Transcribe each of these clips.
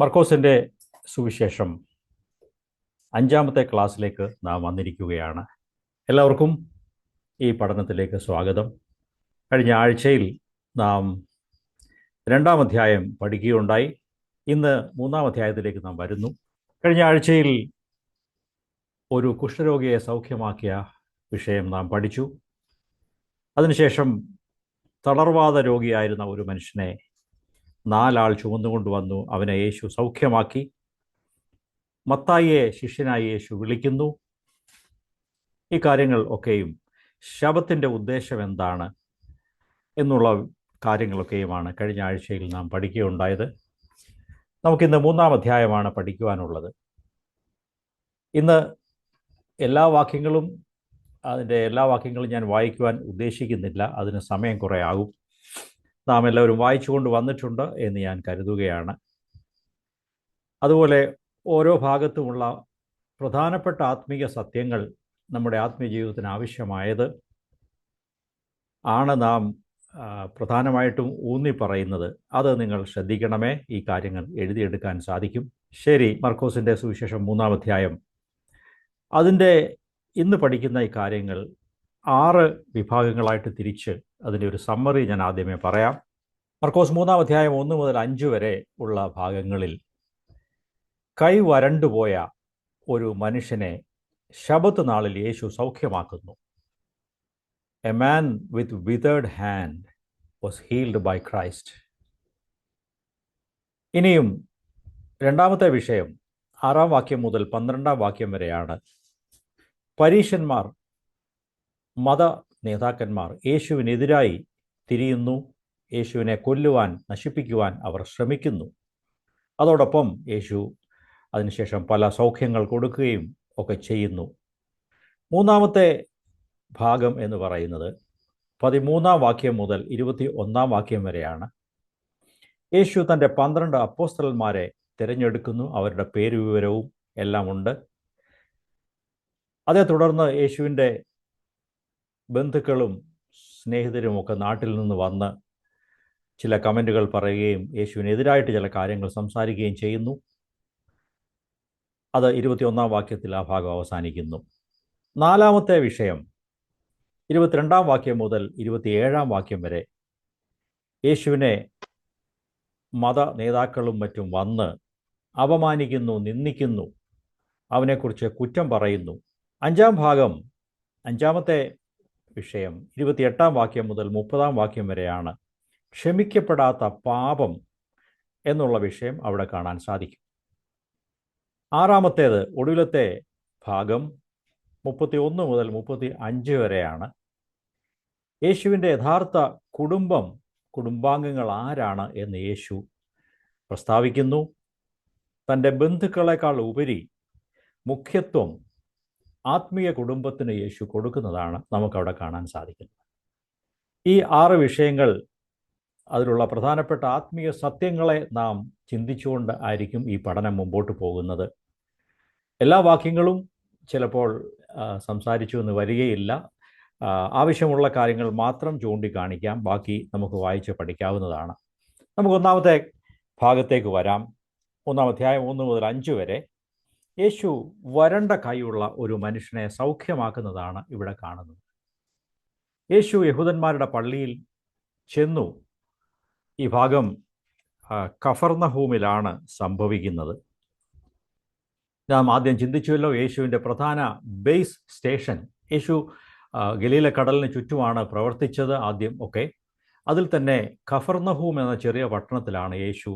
മർക്കോസിൻ്റെ സുവിശേഷം 5-ാമത്തെ ക്ലാസ്സിലേക്ക് നാം വന്നിരിക്കുകയാണ്. എല്ലാവർക്കും ഈ പഠനത്തിലേക്ക് സ്വാഗതം. കഴിഞ്ഞ ആഴ്ചയിൽ നാം 2-ാം അധ്യായം പഠിക്കുകയുണ്ടായി. ഇന്ന് 3-ാം അധ്യായത്തിലേക്ക് നാം വരുന്നു. കഴിഞ്ഞ ആഴ്ചയിൽ ഒരു കുഷ്ഠരോഗിയെ സൗഖ്യമാക്കിയ വിഷയം നാം പഠിച്ചു. അതിനുശേഷം തളർവാദ രോഗിയായിരുന്ന ഒരു മനുഷ്യനെ 4 ആൾ ചുമന്നുകൊണ്ടുവന്നു. അവനെ യേശു സൗഖ്യമാക്കി. മത്തായിയെ ശിഷ്യനായി യേശു വിളിക്കുന്നു. ഈ കാര്യങ്ങൾ ഒക്കെയും ശബത്തിൻ്റെ ഉദ്ദേശം എന്താണ് എന്നുള്ള കാര്യങ്ങളൊക്കെയുമാണ് കഴിഞ്ഞ ആഴ്ചയിൽ നാം പഠിക്കുകയുണ്ടായത്. നമുക്കിന്ന് 3-ാം അധ്യായമാണ് പഠിക്കുവാനുള്ളത്. ഇന്ന് അതിൻ്റെ എല്ലാ വാക്യങ്ങളും ഞാൻ വായിക്കുവാൻ ഉദ്ദേശിക്കുന്നില്ല. അതിന് സമയം കുറേ ആകും. നാം എല്ലാവരും വായിച്ചുകൊണ്ട് വന്നിട്ടുണ്ട് എന്ന് ഞാൻ കരുതുകയാണ്. അതുപോലെ ഓരോ ഭാഗത്തുമുള്ള പ്രധാനപ്പെട്ട ആത്മീയ സത്യങ്ങൾ നമ്മുടെ ആത്മീയ ജീവിതത്തിന് ആവശ്യമായത് ആണ് നാം പ്രധാനമായിട്ടും ഊന്നി പറയുന്നത്. അത് നിങ്ങൾ ശ്രദ്ധിക്കണമേ. ഈ കാര്യങ്ങൾ എഴുതിയെടുക്കാൻ സാധിക്കും. ശരി, മർക്കോസിൻ്റെ സുവിശേഷം 3-ാം അധ്യായം. അതിൻ്റെ ഇന്ന് പഠിക്കുന്ന ഈ കാര്യങ്ങൾ 6 വിഭാഗങ്ങളായിട്ട് തിരിച്ച് അതിൻ്റെ ഒരു സമ്മറി ഞാൻ ആദ്യമേ പറയാം. മർക്കോസ് 3-ാം അധ്യായം 1 മുതൽ 5 വരെ ഉള്ള ഭാഗങ്ങളിൽ കൈ വരണ്ടുപോയ ഒരു മനുഷ്യനെ ശബത്ത് നാളിൽ യേശു സൗഖ്യമാക്കുന്നു. A man with withered hand was healed by Christ. ഇനിയും 2-ാമത്തെ വിഷയം 6-ാം വാക്യം മുതൽ 12-ാം വാക്യം വരെയാണ്. പരീശന്മാർ, മത നേതാക്കന്മാർ യേശുവിനെതിരായി തിരിയുന്നു. യേശുവിനെ കൊല്ലുവാൻ, നശിപ്പിക്കുവാൻ അവർ ശ്രമിക്കുന്നു. അതോടൊപ്പം യേശു അതിനുശേഷം പല സൗഖ്യങ്ങൾ കൊടുക്കുകയും ഒക്കെ ചെയ്യുന്നു. 3-ാമത്തെ ഭാഗം എന്ന് പറയുന്നത് 13-ാം വാക്യം മുതൽ 21-ാം വാക്യം വരെയാണ്. യേശു തൻ്റെ 12 അപ്പോസ്തലന്മാരെ തിരഞ്ഞെടുക്കുന്നു. അവരുടെ പേരുവിവരവും എല്ലാം ഉണ്ട്. അതേ തുടർന്ന് യേശുവിൻ്റെ ബന്ധുക്കളും സ്നേഹിതരുമൊക്കെ നാട്ടിൽ നിന്ന് വന്ന് ചില കമൻറ്റുകൾ പറയുകയും യേശുവിനെതിരായിട്ട് ചില കാര്യങ്ങൾ സംസാരിക്കുകയും ചെയ്യുന്നു. അത് 21-ാം വാക്യത്തിൽ ആ ഭാഗം അവസാനിക്കുന്നു. 4-ാമത്തെ വിഷയം 22-ാം വാക്യം മുതൽ 27-ാം വാക്യം വരെ യേശുവിനെ മത നേതാക്കളും മറ്റും വന്ന് അപമാനിക്കുന്നു, നിന്ദിക്കുന്നു, അവനെക്കുറിച്ച് കുറ്റം പറയുന്നു. 5-ാം ഭാഗം 5-ാമത്തെ വിഷയം 28-ാം വാക്യം മുതൽ 30-ാം വാക്യം വരെയാണ്. ക്ഷമിക്കപ്പെടാത്ത പാപം എന്നുള്ള വിഷയം അവിടെ കാണാൻ സാധിക്കും. 6-ാമത്തേത് ഒടുവിലത്തെ ഭാഗം 31 മുതൽ 35 വരെയാണ്. യേശുവിൻ്റെ യഥാർത്ഥ കുടുംബാംഗങ്ങൾ ആരാണ് എന്ന് യേശു പ്രസ്താവിക്കുന്നു. തൻ്റെ ബന്ധുക്കളെക്കാൾ ഉപരി മുഖ്യത്വം ആത്മീയ കുടുംബത്തിന് യേശു കൊടുക്കുന്നതാണ് നമുക്കവിടെ കാണാൻ സാധിക്കുന്നത്. ഈ 6 വിഷയങ്ങൾ, അതിലുള്ള പ്രധാനപ്പെട്ട ആത്മീയ സത്യങ്ങളെ നാം ചിന്തിച്ചുകൊണ്ട് ആയിരിക്കും ഈ പഠനം മുമ്പോട്ട് പോകുന്നത്. എല്ലാ വാക്യങ്ങളും ചിലപ്പോൾ സംസാരിച്ചു എന്ന് വരികയില്ല. ആവശ്യമുള്ള കാര്യങ്ങൾ മാത്രം ചൂണ്ടിക്കാണിക്കാം. ബാക്കി നമുക്ക് വായിച്ച് പഠിക്കാവുന്നതാണ്. നമുക്ക് 1-ാമത്തെ ഭാഗത്തേക്ക് വരാം. 1-ാം അധ്യായം 1 മുതൽ 5 വരെ യേശു വരണ്ട കൈയുള്ള ഒരു മനുഷ്യനെ സൗഖ്യമാക്കുന്നതാണ് ഇവിടെ കാണുന്നത്. യേശു യഹൂദന്മാരുടെ പള്ളിയിൽ ചെന്നു. ഈ ഭാഗം കഫർന്നഹൂമിലാണ് സംഭവിക്കുന്നത്. നാം ആദ്യം ചിന്തിച്ചുവല്ലോ, യേശുവിൻ്റെ പ്രധാന ബേസ് സ്റ്റേഷൻ. യേശു ഗലീല കടലിന് ചുറ്റുമാണ് പ്രവർത്തിച്ചത് ആദ്യം ഒക്കെ. അതിൽ തന്നെ കഫർന്നഹൂം എന്ന ചെറിയ പട്ടണത്തിലാണ് യേശു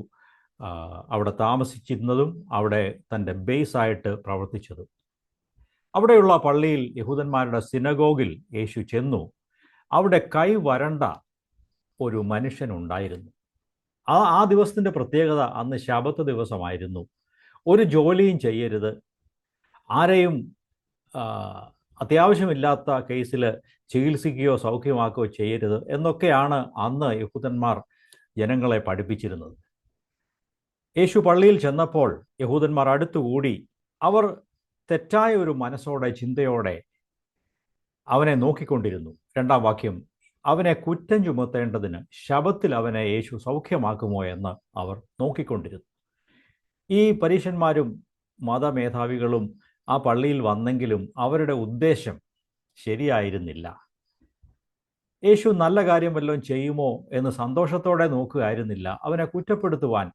അവിടെ താമസിച്ചിരുന്നതും അവിടെ തൻ്റെ ബേസായിട്ട് പ്രവർത്തിച്ചതും. അവിടെയുള്ള പള്ളിയിൽ, യഹൂദന്മാരുടെ സിനഗോഗിൽ യേശു ചെന്നു. അവിടെ കൈ വരണ്ട ഒരു മനുഷ്യനുണ്ടായിരുന്നു. ആ ദിവസത്തിൻ്റെ പ്രത്യേകത, അന്ന് ശബത്ത് ദിവസമായിരുന്നു. ഒരു ജോലിയും ചെയ്യരുത്, ആരെയും അത്യാവശ്യമില്ലാത്ത കേസിൽ ചികിത്സിക്കുകയോ സൗഖ്യമാക്കുകയോ ചെയ്യരുത് എന്നൊക്കെയാണ് അന്ന് യഹൂദന്മാർ ജനങ്ങളെ പഠിപ്പിച്ചിരുന്നത്. യേശു പള്ളിയിൽ ചെന്നപ്പോൾ യഹൂദന്മാർ അടുത്തുകൂടി. അവർ തെറ്റായ ഒരു മനസ്സോടെ, ചിന്തയോടെ അവനെ നോക്കിക്കൊണ്ടിരുന്നു. 2-ാം വാക്യം, അവനെ കുറ്റം ചുമത്തേണ്ടതിന് ശബത്തിൽ അവനെ യേശു സൗഖ്യമാക്കുമോ എന്ന് അവർ നോക്കിക്കൊണ്ടിരുന്നു. ഈ പരീശന്മാരും മതമേധാവികളും ആ പള്ളിയിൽ വന്നെങ്കിലും അവരുടെ ഉദ്ദേശം ശരിയായിരുന്നില്ല. യേശു നല്ല കാര്യം വല്ലതും ചെയ്യുമോ എന്ന് സന്തോഷത്തോടെ നോക്കുകയായിരുന്നില്ല. അവനെ കുറ്റപ്പെടുത്തുവാൻ,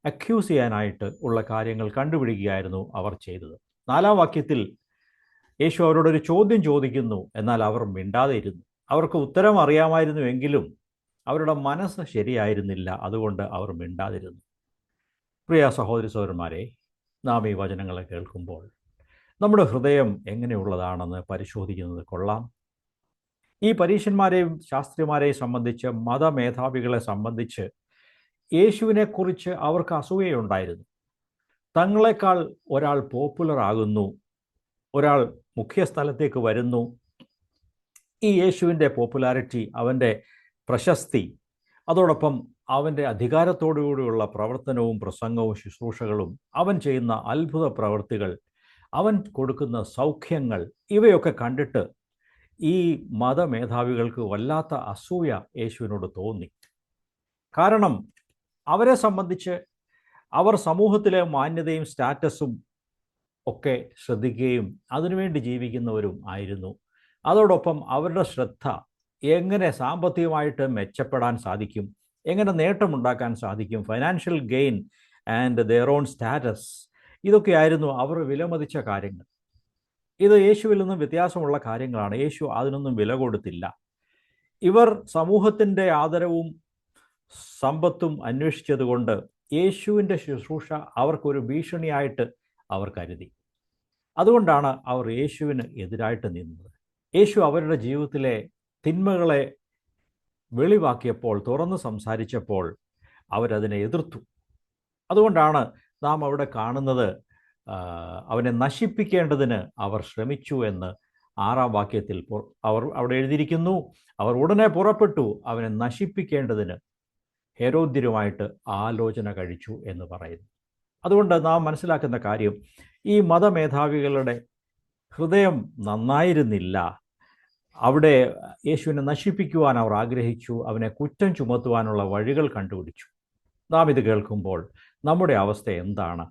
അക്യൂസ് ചെയ്യാനായിട്ട് ഉള്ള കാര്യങ്ങൾ കണ്ടുപിടിക്കുകയായിരുന്നു അവർ ചെയ്തത്. 4-ാം വാക്യത്തിൽ യേശു അവരോടൊരു ചോദ്യം ചോദിക്കുന്നു, എന്നാൽ അവർ മിണ്ടാതെ ഇരുന്നു. അവർക്ക് ഉത്തരം അറിയാമായിരുന്നുവെങ്കിലും അവരുടെ മനസ്സ് ശരിയായിരുന്നില്ല, അതുകൊണ്ട് അവർ മിണ്ടാതിരുന്നു. പ്രിയ സഹോദരി സഹോദരന്മാരെ, നാം ഈ വചനങ്ങളെ കേൾക്കുമ്പോൾ നമ്മുടെ ഹൃദയം എങ്ങനെയുള്ളതാണെന്ന് പരിശോധിക്കുന്നത് കൊള്ളാം. ഈ പരീശന്മാരെയും ശാസ്ത്രിമാരെയും സംബന്ധിച്ച്, മതമേധാവികളെ സംബന്ധിച്ച് യേശുവിനെക്കുറിച്ച് അവർക്ക് അസൂയയുണ്ടായിരുന്നു. തങ്ങളെക്കാൾ ഒരാൾ പോപ്പുലർ ആകുന്നു, ഒരാൾ മുഖ്യസ്ഥലത്തേക്ക് വരുന്നു. ഈ യേശുവിൻ്റെ പോപ്പുലാരിറ്റി, അവൻ്റെ പ്രശസ്തി, അതോടൊപ്പം അവൻ്റെ അധികാരത്തോടുകൂടിയുള്ള പ്രവർത്തനവും പ്രസംഗവും ശുശ്രൂഷകളും, അവൻ ചെയ്യുന്ന അത്ഭുത പ്രവൃത്തികൾ, അവൻ കൊടുക്കുന്ന സൗഖ്യങ്ങൾ, ഇവയൊക്കെ കണ്ടിട്ട് ഈ മതമേധാവികൾക്ക് വല്ലാത്ത അസൂയ യേശുവിനോട് തോന്നി. കാരണം അവരെ സംബന്ധിച്ച് അവർ സമൂഹത്തിലെ മാന്യതയും സ്റ്റാറ്റസും ഒക്കെ ശ്രദ്ധിക്കുകയും അതിനുവേണ്ടി ജീവിക്കുന്നവരും ആയിരുന്നു. അതോടൊപ്പം അവരുടെ ശ്രദ്ധ എങ്ങനെ സാമ്പത്തികമായിട്ട് മെച്ചപ്പെടാൻ സാധിക്കും, എങ്ങനെ നേട്ടമുണ്ടാക്കാൻ സാധിക്കും, financial gain and their own status, ഇതൊക്കെയായിരുന്നു അവർ വിലമതിച്ച കാര്യങ്ങൾ. ഇത് യേശുവിൽ നിന്നും വ്യത്യാസമുള്ള കാര്യങ്ങളാണ്. യേശു അതിനൊന്നും വില കൊടുത്തില്ല. ഇവർ സമൂഹത്തിൻ്റെ ആദരവും സമ്പത്തും അന്വേഷിച്ചതുകൊണ്ട് യേശുവിൻ്റെ ശുശ്രൂഷ അവർക്കൊരു ഭീഷണിയായിട്ട് അവർ കരുതി. അതുകൊണ്ടാണ് അവർ യേശുവിന് എതിരായിട്ട് നിന്നത്. യേശു അവരുടെ ജീവിതത്തിലെ തിന്മകളെ വെളിവാക്കിയപ്പോൾ, തുറന്ന് സംസാരിച്ചപ്പോൾ അവരതിനെ എതിർത്തു. അതുകൊണ്ടാണ് നാം അവിടെ കാണുന്നത്, അവനെ നശിപ്പിക്കേണ്ടതിന് അവർ ശ്രമിച്ചു എന്ന് 6-ാം വാക്യത്തിൽ അവർ അവിടെ എഴുതിയിരിക്കുന്നു. അവർ ഉടനെ പുറപ്പെട്ടു അവനെ നശിപ്പിക്കേണ്ടതിന് ഹെരോദ്യരുമായിട്ട് ആലോചന കഴിച്ചു എന്ന് പറയുന്നു. അതുകൊണ്ട് നാം മനസ്സിലാക്കുന്ന കാര്യം, ഈ മതമേധാവികളുടെ ഹൃദയം നന്നായിരുന്നില്ല. അവിടെ യേശുവിനെ നശിപ്പിക്കുവാൻ അവർ ആഗ്രഹിച്ചു, അവനെ കുറ്റം ചുമത്തുവാനുള്ള വഴികൾ കണ്ടുപിടിച്ചു. നാം ഇത് കേൾക്കുമ്പോൾ നമ്മുടെ അവസ്ഥ എന്താണ്?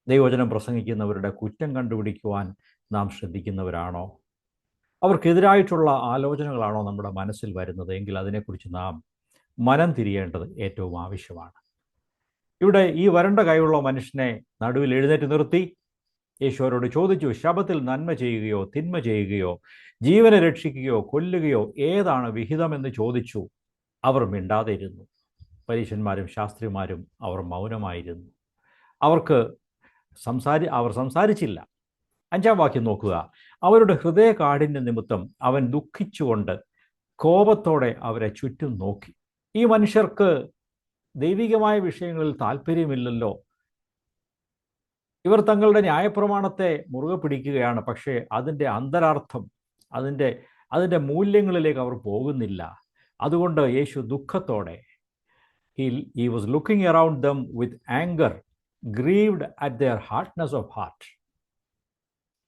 ദൈവവചനം പ്രസംഗിക്കുന്നവരുടെ കുറ്റം കണ്ടുപിടിക്കുവാൻ നാം ശ്രദ്ധിക്കുന്നവരാണോ? അവർക്കെതിരായിട്ടുള്ള ആലോചനകളാണോ നമ്മുടെ മനസ്സിൽ വരുന്നത്? എങ്കിൽ അതിനെക്കുറിച്ച് നാം മനം തിരിയേണ്ടത് ഏറ്റവും ആവശ്യമാണ്. ഇവിടെ ഈ വരണ്ട കൈയുള്ള മനുഷ്യനെ നടുവിൽ എഴുന്നേറ്റ് നിർത്തി യേശു അവരോട് ചോദിച്ചു, ശബത്തിൽ നന്മ ചെയ്യുകയോ തിന്മ ചെയ്യുകയോ, ജീവനെ രക്ഷിക്കുകയോ കൊല്ലുകയോ ഏതാണ് വിഹിതമെന്ന് ചോദിച്ചു. അവർ മിണ്ടാതെ ഇരുന്നു. പരീശന്മാരും ശാസ്ത്രിമാരും അവർ മൗനമായിരുന്നു. അവർ സംസാരിച്ചില്ല. 5-ാം വാക്യം നോക്കുക. അവരുടെ ഹൃദയകാഠിന്യ നിമിത്തം അവൻ ദുഃഖിച്ചുകൊണ്ട് കോപത്തോടെ അവരെ ചുറ്റും നോക്കി. ഈ മനുഷ്യർക്ക് ദൈവികമായ വിഷയങ്ങളിൽ താല്പര്യമില്ലല്ലോ. ഇവർ തങ്ങളുടെ ന്യായപ്രമാണത്തെ മുറുകെ പിടിക്കുകയാണ്, പക്ഷേ അതിൻ്റെ അന്തരാർത്ഥം, അതിൻ്റെ മൂല്യങ്ങളിലേക്ക് അവർ പോകുന്നില്ല. അതുകൊണ്ട് യേശു ദുഃഖത്തോടെ, he was looking around them with anger, grieved at their hardness of heart.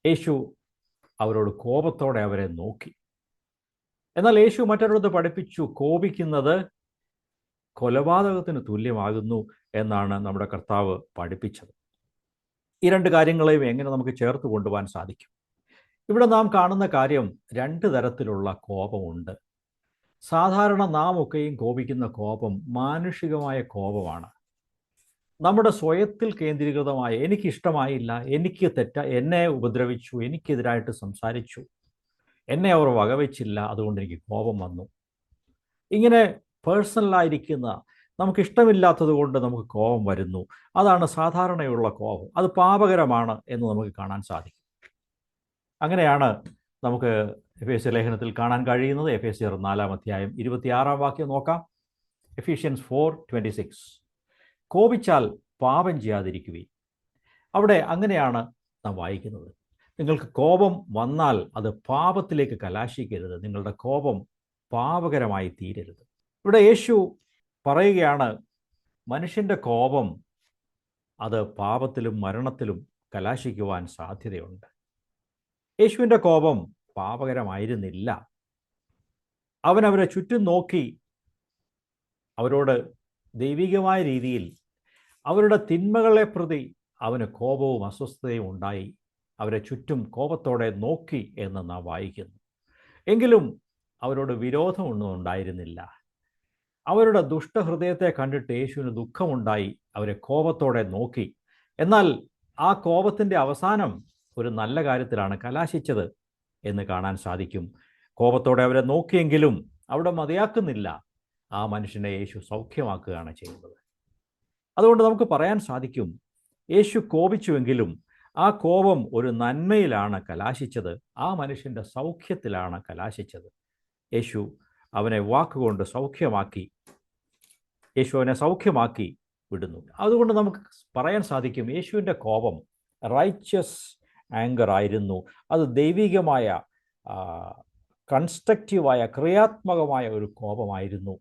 യേശു അവരോട് കോപത്തോടെ അവരെ നോക്കി. എന്നാൽ യേശു മറ്റൊരിടത്ത് പഠിപ്പിച്ചു, കോപിക്കുന്നത് കൊലപാതകത്തിന് തുല്യമാകുന്നു എന്നാണ് നമ്മുടെ കർത്താവ് പഠിപ്പിച്ചത്. ഈ രണ്ട് കാര്യങ്ങളെയും എങ്ങനെ നമുക്ക് ചേർത്ത് കൊണ്ടുപോകാൻ സാധിക്കും? ഇവിടെ നാം കാണുന്ന കാര്യം, 2 തരത്തിലുള്ള കോപമുണ്ട്. സാധാരണ നാം ഒക്കെയും കോപിക്കുന്ന കോപം മാനുഷികമായ കോപമാണ്. നമ്മുടെ സ്വയത്തിൽ കേന്ദ്രീകൃതമായ, എനിക്കിഷ്ടമായില്ല, എന്നെ ഉപദ്രവിച്ചു, എനിക്കെതിരായിട്ട് സംസാരിച്ചു, എന്നെ അവർ വകവെച്ചില്ല, അതുകൊണ്ട് എനിക്ക് കോപം വന്നു. ഇങ്ങനെ പേഴ്സണലായിരിക്കുന്ന, നമുക്കിഷ്ടമില്ലാത്തത് കൊണ്ട് നമുക്ക് കോപം വരുന്നു. അതാണ് സാധാരണയുള്ള കോപം. അത് പാപകരമാണ് എന്ന് നമുക്ക് കാണാൻ സാധിക്കും. അങ്ങനെയാണ് നമുക്ക് എഫേസ്യ ലേഖനത്തിൽ കാണാൻ കഴിയുന്നത്. എഫേസ്യർ 4-ാം അധ്യായം 26-ാം വാക്യം നോക്കാം. എഫീഷ്യൻസ് 4:26. കോപിച്ചാൽ പാപം ചെയ്യാതിരിക്കുകയും. അവിടെ അങ്ങനെയാണ് നാം വായിക്കുന്നത്. നിങ്ങൾക്ക് കോപം വന്നാൽ അത് പാപത്തിലേക്ക് കലാശിക്കരുത്. നിങ്ങളുടെ കോപം പാപകരമായി തീരരുത്. ഇവിടെ യേശു പറയുകയാണ്, മനുഷ്യൻ്റെ കോപം അത് പാപത്തിലും മരണത്തിലും കലാശിക്കുവാൻ സാധ്യതയുണ്ട്. യേശുവിൻ്റെ കോപം പാപകരമായിരുന്നില്ല. അവൻ അവരെ ചുറ്റും നോക്കി അവരോട് ദൈവികമായ രീതിയിൽ അവരുടെ തിന്മകളെ പ്രതി അവന് കോപവും അസ്വസ്ഥതയും ഉണ്ടായി. അവരെ ചുറ്റും കോപത്തോടെ നോക്കി എന്ന് നാം വായിക്കുന്നു. എങ്കിലും അവരോട് വിരോധമൊന്നും ഉണ്ടായിരുന്നില്ല. അവരുടെ ദുഷ്ടഹൃദയത്തെ കണ്ടിട്ട് യേശുവിന് ദുഃഖമുണ്ടായി. അവരെ കോപത്തോടെ നോക്കി. എന്നാൽ ആ കോപത്തിൻ്റെ അവസാനം ഒരു നല്ല കാര്യത്തിലാണ് കലാശിച്ചത് എന്ന് കാണാൻ സാധിക്കും. കോപത്തോടെ അവരെ നോക്കിയെങ്കിലും അവിടെ മതിയാക്കുന്നില്ല. ആ മനുഷ്യനെ യേശു സൗഖ്യമാക്കുകയാണ് ചെയ്യുന്നത്. അതുകൊണ്ട് നമുക്ക് പറയാൻ സാധിക്കും, യേശു കോപിച്ചുവെങ്കിലും ആ കോപം ഒരു നന്മയിലാണ് കലാശിച്ചത്. ആ മനുഷ്യൻ്റെ സൗഖ്യത്തിലാണ് കലാശിച്ചത്. യേശു അവനെ വാക്കുകൊണ്ട് സൗഖ്യമാക്കി. യേശു അവനെ സൗഖ്യമാക്കി വിടുന്നു. അതുകൊണ്ട് നമുക്ക് പറയാൻ സാധിക്കും, യേശുവിൻ്റെ കോപം റൈച്ചസ് ആങ്കർ ആയിരുന്നു. അത് ദൈവികമായ കൺസ്ട്രക്റ്റീവായ ക്രിയാത്മകമായ ഒരു കോപമായിരുന്നു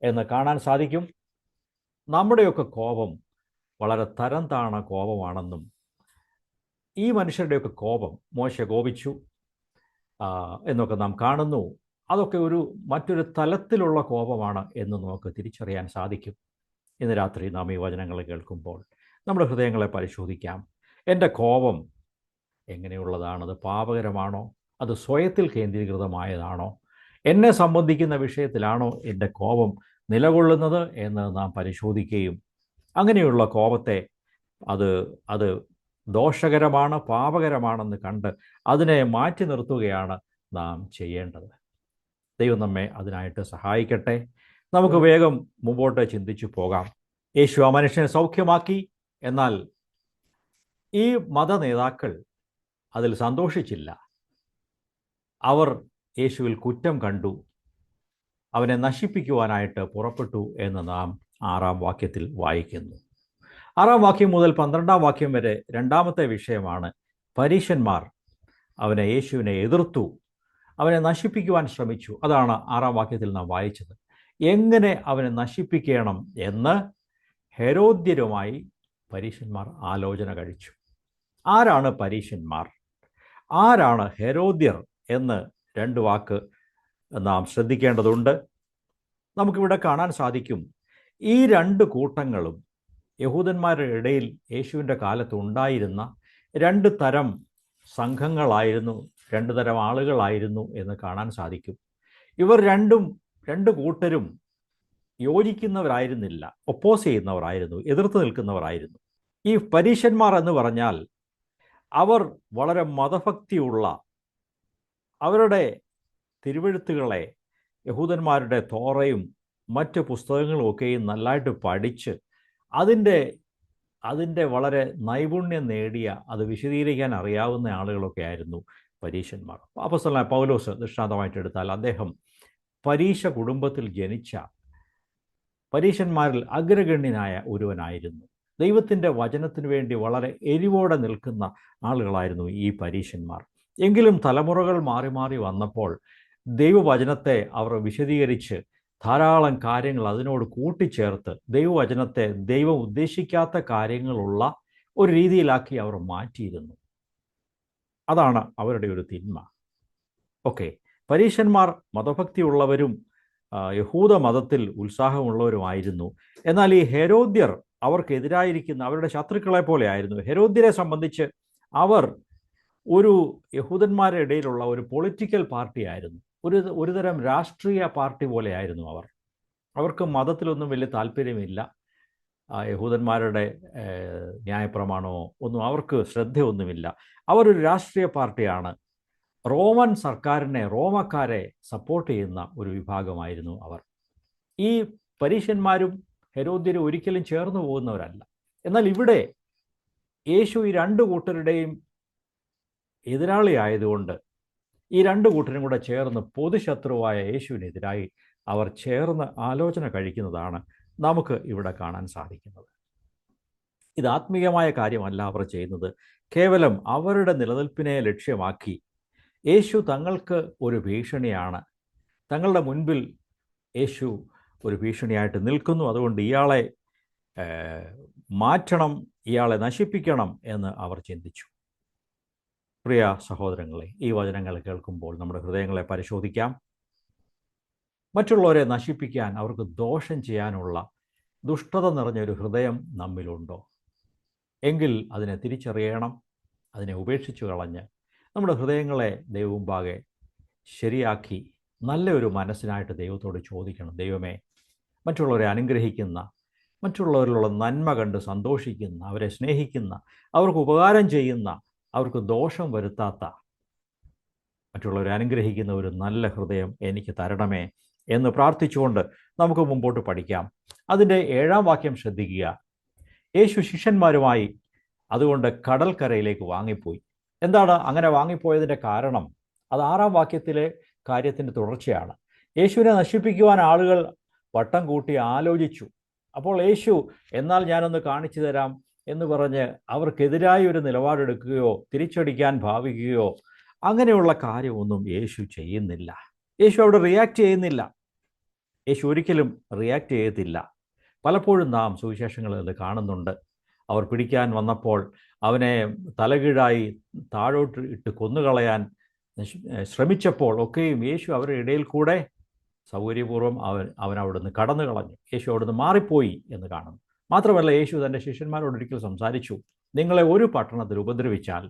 എന്ന് കാണാൻ സാധിക്കും. നമ്മുടെയൊക്കെ കോപം വളരെ തരം താണ കോപമാണെന്നും, ഈ മനുഷ്യരുടെയൊക്കെ കോപം, മോശെ കോപിച്ചു എന്നൊക്കെ നാം കാണുന്നു, അതൊക്കെ മറ്റൊരു തലത്തിലുള്ള കോപമാണ് എന്ന് നമുക്ക് തിരിച്ചറിയാൻ സാധിക്കും. ഇന്ന് രാത്രി നാം ഈ വചനങ്ങൾ കേൾക്കുമ്പോൾ നമ്മുടെ ഹൃദയങ്ങളെ പരിശോധിക്കാം. എൻ്റെ കോപം എങ്ങനെയുള്ളതാണ്? അത് പാപകരമാണോ? അത് സ്വയത്തിൽ കേന്ദ്രീകൃതമായതാണോ? എന്നെ സംബന്ധിക്കുന്ന വിഷയത്തിലാണോ എൻ്റെ കോപം നിലകൊള്ളുന്നത് എന്ന് നാം പരിശോധിക്കുകയും അങ്ങനെയുള്ള കോപത്തെ അത് ദോഷകരമാണ്, പാപകരമാണെന്ന് കണ്ട് അതിനെ മാറ്റി നിർത്തുകയാണ് നാം ചെയ്യേണ്ടത്. ദൈവം നമ്മെ അതിനായിട്ട് സഹായിക്കട്ടെ. നമുക്ക് വേഗം മുമ്പോട്ട് ചിന്തിച്ചു പോകാം. യേശു ആ മനുഷ്യനെ സൗഖ്യമാക്കി. എന്നാൽ ഈ മത നേതാക്കൾ അതിൽ സന്തോഷിച്ചില്ല. അവർ യേശുവിൽ കുറ്റം കണ്ടു. അവനെ നശിപ്പിക്കുവാനായിട്ട് പുറപ്പെട്ടു എന്ന് നാം 6-ാം വാക്യത്തിൽ വായിക്കുന്നു. 6-ാം വാക്യം മുതൽ 12-ാം വാക്യം വരെ രണ്ടാമത്തെ വിഷയമാണ്. പരീശന്മാർ യേശുവിനെ എതിർത്തു, അവനെ നശിപ്പിക്കുവാൻ ശ്രമിച്ചു. അതാണ് 6-ാം വാക്യത്തിൽ നാം വായിച്ചത്. എങ്ങനെ അവനെ നശിപ്പിക്കണം എന്ന് ഹെരോദ്യരുമായി പരീശന്മാർ ആലോചന കഴിച്ചു. ആരാണ് പരീശന്മാർ? ആരാണ് ഹെരോദ്യർ എന്ന് 2 വാക്ക് നാം ശ്രദ്ധിക്കേണ്ടതുണ്ട്. നമുക്കിവിടെ കാണാൻ സാധിക്കും, ഈ 2 കൂട്ടങ്ങളും യഹൂദന്മാരുടെ ഇടയിൽ യേശുവിൻ്റെ കാലത്ത് ഉണ്ടായിരുന്ന 2 തരം സംഘങ്ങളായിരുന്നു, 2 തരം ആളുകളായിരുന്നു എന്ന് കാണാൻ സാധിക്കും. ഇവർ 2 കൂട്ടരും യോജിക്കുന്നവരായിരുന്നില്ല, ഒപ്പോസ് ചെയ്യുന്നവരായിരുന്നു, എതിർത്ത് നിൽക്കുന്നവരായിരുന്നു. ഈ പരീശന്മാർ എന്ന് പറഞ്ഞാൽ അവർ വളരെ മതഭക്തിയുള്ള, അവരുടെ തിരുവെഴുത്തുകളെ, യഹൂദന്മാരുടെ തോറയും മറ്റ് പുസ്തകങ്ങളുമൊക്കെയും നല്ലതായിട്ട് പഠിച്ച് അതിൻ്റെ വളരെ നൈപുണ്യം നേടിയ, അത് വിശദീകരിക്കാൻ അറിയാവുന്ന ആളുകളൊക്കെ ആയിരുന്നു പരീശന്മാർ. അപ്പോസ്തലനായ പൗലോസ് ദൃഷ്ടാന്തമായിട്ട് എടുത്താൽ അദ്ദേഹം പരീശ കുടുംബത്തിൽ ജനിച്ച പരീശന്മാരിൽ അഗ്രഗണ്യനായ ഒരുവനായിരുന്നു. ദൈവത്തിൻ്റെ വചനത്തിന് വേണ്ടി വളരെ എരിവോടെ നിൽക്കുന്ന ആളുകളായിരുന്നു ഈ പരീശന്മാർ. എങ്കിലും തലമുറകൾ മാറി മാറി വന്നപ്പോൾ ദൈവവചനത്തെ അവർ വിശദീകരിച്ച് ധാരാളം കാര്യങ്ങൾ അതിനോട് കൂട്ടിച്ചേർത്ത് ദൈവവചനത്തെ ദൈവം ഉദ്ദേശിക്കാത്ത കാര്യങ്ങളുള്ള ഒരു രീതിയിലാക്കി അവർ മാറ്റിയിരുന്നു. അതാണ് അവരുടെ ഒരു തിന്മ. ഓക്കെ, പരീശന്മാർ മതഭക്തിയുള്ളവരും യഹൂദ മതത്തിൽ ഉത്സാഹമുള്ളവരുമായിരുന്നു. എന്നാൽ ഈ ഹെരോദ്യർ അവർക്കെതിരായിരിക്കുന്ന അവരുടെ ശത്രുക്കളെ പോലെ ആയിരുന്നു. ഹെരോദ്യരെ സംബന്ധിച്ച് അവർ യഹൂദന്മാരുടെ ഇടയിലുള്ള ഒരു പൊളിറ്റിക്കൽ പാർട്ടിയായിരുന്നു, ഒരുതരം രാഷ്ട്രീയ പാർട്ടി പോലെയായിരുന്നു അവർ. അവർക്ക് മതത്തിലൊന്നും വലിയ താല്പര്യമില്ല. യഹൂദന്മാരുടെ ന്യായപ്രമാണമോ ഒന്നും അവർക്ക് ശ്രദ്ധയൊന്നുമില്ല. അവരൊരു രാഷ്ട്രീയ പാർട്ടിയാണ്. റോമൻ സർക്കാരിനെ, റോമക്കാരെ സപ്പോർട്ട് ചെയ്യുന്ന ഒരു വിഭാഗമായിരുന്നു അവർ. ഈ പരീശന്മാരും ഹെരോദ്യരും ഒരിക്കലും ചേർന്ന് പോകുന്നവരല്ല. എന്നാൽ ഇവിടെ യേശു ഈ 2 കൂട്ടരുടെയും എതിരാളിയായതുകൊണ്ട് ഈ 2 കൂട്ടരും കൂടെ ചേർന്ന് പൊതുശത്രുവായ യേശുവിനെതിരായി അവർ ചേർന്ന് ആലോചന കഴിക്കുന്നതാണ് നമുക്ക് ഇവിടെ കാണാൻ സാധിക്കുന്നത്. ഇത് ആത്മീയമായ കാര്യമല്ല അവർ ചെയ്യുന്നത്. കേവലം അവരുടെ നിലനിൽപ്പിനെ ലക്ഷ്യമാക്കി യേശു തങ്ങൾക്ക് ഒരു ഭീഷണിയാണ്. തങ്ങളുടെ മുൻപിൽ യേശു ഒരു ഭീഷണിയായിട്ട് നിൽക്കുന്നു. അതുകൊണ്ട് ഇയാളെ മാറ്റണം, ഇയാളെ നശിപ്പിക്കണം എന്ന് അവർ ചിന്തിച്ചു. പ്രിയ സഹോദരങ്ങളെ, ഈ വചനങ്ങൾ കേൾക്കുമ്പോൾ നമ്മുടെ ഹൃദയങ്ങളെ പരിശോധിക്കാം. മറ്റുള്ളവരെ നശിപ്പിക്കാൻ, അവർക്ക് ദോഷം ചെയ്യാനുള്ള ദുഷ്ടത നിറഞ്ഞൊരു ഹൃദയം നമ്മിലുണ്ടോ? എങ്കിൽ അതിനെ തിരിച്ചറിയണം. അതിനെ ഉപേക്ഷിച്ചു കളഞ്ഞ് നമ്മുടെ ഹൃദയങ്ങളെ ദൈവമുമ്പാകെ ശരിയാക്കി നല്ലൊരു മനസ്സിനായിട്ട് ദൈവത്തോട് ചോദിക്കണം. ദൈവമേ, മറ്റുള്ളവരെ അനുഗ്രഹിക്കുന്ന, മറ്റുള്ളവരിലുള്ള നന്മ കണ്ട് സന്തോഷിക്കുന്ന, അവരെ സ്നേഹിക്കുന്ന, അവർക്ക് ഉപകാരം ചെയ്യുന്ന, അവർക്ക് ദോഷം വരുത്താത്ത, മറ്റുള്ളവരെ അനുഗ്രഹിക്കുന്ന ഒരു നല്ല ഹൃദയം എനിക്ക് തരണമേ എന്ന് പ്രാർത്ഥിച്ചുകൊണ്ട് നമുക്ക് മുമ്പോട്ട് പഠിക്കാം. അതിൻ്റെ 7-ാം വാക്യം ശ്രദ്ധിക്കുക. യേശു ശിഷ്യന്മാരുമായി അതുകൊണ്ട് കടൽക്കരയിലേക്ക് വാങ്ങിപ്പോയി. എന്താണ് അങ്ങനെ വാങ്ങിപ്പോയതിൻ്റെ കാരണം? അത് 6-ാം വാക്യത്തിലെ കാര്യത്തിൻ്റെ തുടർച്ചയാണ്. യേശുവിനെ നശിപ്പിക്കുവാൻ ആളുകൾ വട്ടം കൂട്ടി ആലോചിച്ചു. അപ്പോൾ യേശു, എന്നാൽ ഞാനൊന്ന് കാണിച്ചു തരാം എന്ന് പറഞ്ഞ് അവർക്കെതിരായി ഒരു നിലപാടെടുക്കുകയോ തിരിച്ചടിക്കാൻ ഭാവിക്കുകയോ അങ്ങനെയുള്ള കാര്യമൊന്നും യേശു ചെയ്യുന്നില്ല. യേശു അവിടെ റിയാക്ട് ചെയ്യുന്നില്ല. യേശു ഒരിക്കലും റിയാക്ട് ചെയ്യത്തില്ല. പലപ്പോഴും നാം സുവിശേഷങ്ങളിൽ അത് കാണുന്നുണ്ട്. അവർ പിടിക്കാൻ വന്നപ്പോൾ അവനെ തലകീഴായി താഴോട്ട് ഇട്ട് കൊന്നുകളയാൻ ശ്രമിച്ചപ്പോൾ ഒക്കെയും യേശു അവരുടെ ഇടയിൽ കൂടെ സൗകര്യപൂർവ്വം അവൻ അവിടുന്ന് കടന്നു കളഞ്ഞു. യേശു അവിടുന്ന് മാറിപ്പോയി എന്ന് കാണുന്നു. മാത്രമല്ല, യേശു തൻ്റെ ശിഷ്യന്മാരോട് ഒരിക്കൽ സംസാരിച്ചു. നിങ്ങളെ ഒരു പട്ടണത്തിൽ ഉപദ്രവിച്ചാൽ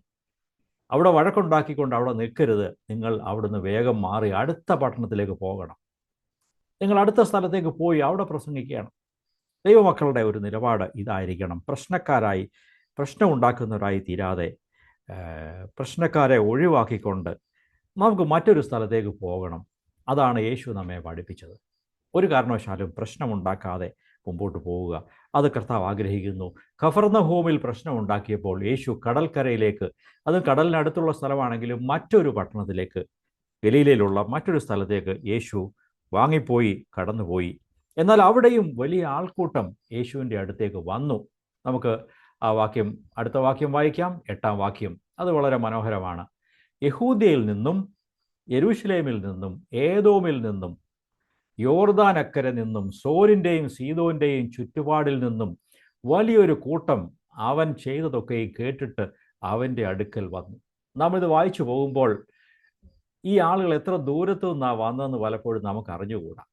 അവിടെ വഴക്കുണ്ടാക്കിക്കൊണ്ട് അവിടെ നിൽക്കരുത്. നിങ്ങൾ അവിടുന്ന് വേഗം മാറി അടുത്ത പട്ടണത്തിലേക്ക് പോകണം. നിങ്ങൾ അടുത്ത സ്ഥലത്തേക്ക് പോയി അവിടെ പ്രസംഗിക്കണം. ദൈവമക്കളുടെ ഒരു നിലപാട് ഇതായിരിക്കണം. പ്രശ്നം ഉണ്ടാക്കുന്നവരായി തീരാതെ പ്രശ്നക്കാരെ ഒഴിവാക്കിക്കൊണ്ട് നമുക്ക് മറ്റൊരു സ്ഥലത്തേക്ക് പോകണം. അതാണ് യേശു നമ്മെ പഠിപ്പിച്ചത്. ഒരു കാരണവശാലും പ്രശ്നമുണ്ടാക്കാതെ മുമ്പോട്ട് പോവുക, അത് കർത്താവ് ആഗ്രഹിക്കുന്നു. കഫർന്നഹൂമിൽ പ്രശ്നമുണ്ടാക്കിയപ്പോൾ യേശു കടൽക്കരയിലേക്ക്, അത് കടലിനടുത്തുള്ള സ്ഥലമാണെങ്കിലും മറ്റൊരു പട്ടണത്തിലേക്ക്, ഗലീലയിലുള്ള മറ്റൊരു സ്ഥലത്തേക്ക് യേശു വാങ്ങിപ്പോയി, കടന്നുപോയി. എന്നാൽ അവിടെയും വലിയ ആൾക്കൂട്ടം യേശുവിൻ്റെ അടുത്തേക്ക് വന്നു. നമുക്ക് ആ വാക്യം, അടുത്ത വാക്യം വായിക്കാം. 8-ാം വാക്യം. അത് വളരെ മനോഹരമാണ്. യഹൂദ്യയിൽ നിന്നും, യെരൂശലേമിൽ നിന്നും, ഏദോമിൽ നിന്നും, യോർദാനക്കരെ നിന്നും, സോരിൻ്റെയും സീദോൻ്റെയും ചുറ്റുപാടിൽ നിന്നും വലിയൊരു കൂട്ടം അവൻ ചെയ്തതൊക്കെ കേട്ടിട്ട് അവൻ്റെ അടുക്കൽ വന്നു. നാം ഇത് വായിച്ചു പോകുമ്പോൾ ഈ ആളുകൾ എത്ര ദൂരത്തു നിന്നാണ് വന്നതെന്ന് പലപ്പോഴും നമുക്ക് അറിഞ്ഞുകൂടാ.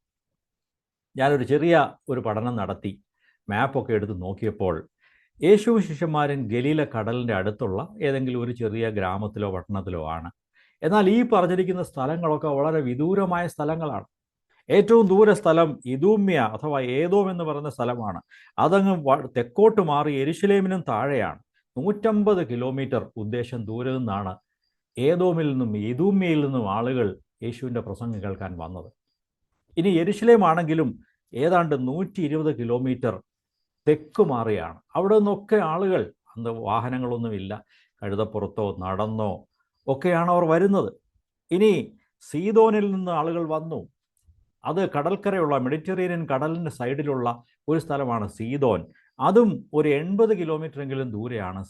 ഞാനൊരു ചെറിയ പഠനം നടത്തി മാപ്പൊക്കെ എടുത്ത് നോക്കിയപ്പോൾ യേശുവും ശിഷ്യന്മാരും ഗലീല കടലിൻ്റെ അടുത്തുള്ള ഏതെങ്കിലും ഒരു ചെറിയ ഗ്രാമത്തിലോ പട്ടണത്തിലോ ആണ്. എന്നാൽ ഈ പറഞ്ഞിരിക്കുന്ന സ്ഥലങ്ങളൊക്കെ വളരെ വിദൂരമായ സ്ഥലങ്ങളാണ്. ഏറ്റവും ദൂര സ്ഥലം ഇദൂമ്യ അഥവാ ഏദോം എന്ന് പറയുന്ന സ്ഥലമാണ്. അതങ്ങ് തെക്കോട്ട് മാറി യെരുശലേമിനും താഴെയാണ്. 150 കിലോമീറ്റർ ഉദ്ദേശം ദൂരെ നിന്നാണ് ഏദോമിൽ നിന്നും ഇദൂമ്യയിൽ നിന്നും ആളുകൾ യേശുവിൻ്റെ പ്രസംഗം കേൾക്കാൻ വന്നത്. ഇനി യെരുശലേം ആണെങ്കിലും ഏതാണ്ട് 120 കിലോമീറ്റർ തെക്ക് മാറിയാണ്. അവിടെ നിന്നൊക്കെ ആളുകൾ, അന്ന് വാഹനങ്ങളൊന്നുമില്ല, കഴുതപ്പുറത്തോ നടന്നോ ഒക്കെയാണ് അവർ വരുന്നത്. ഇനി സീദോനിൽ നിന്ന് ആളുകൾ വന്നു. അത് കടൽക്കരയുള്ള മെഡിറ്ററേനിയൻ കടലിൻ്റെ സൈഡിലുള്ള ഒരു സ്ഥലമാണ് സീദോൻ. അതും ഒരു 80 കിലോമീറ്ററെങ്കിലും ദൂരെയാണ്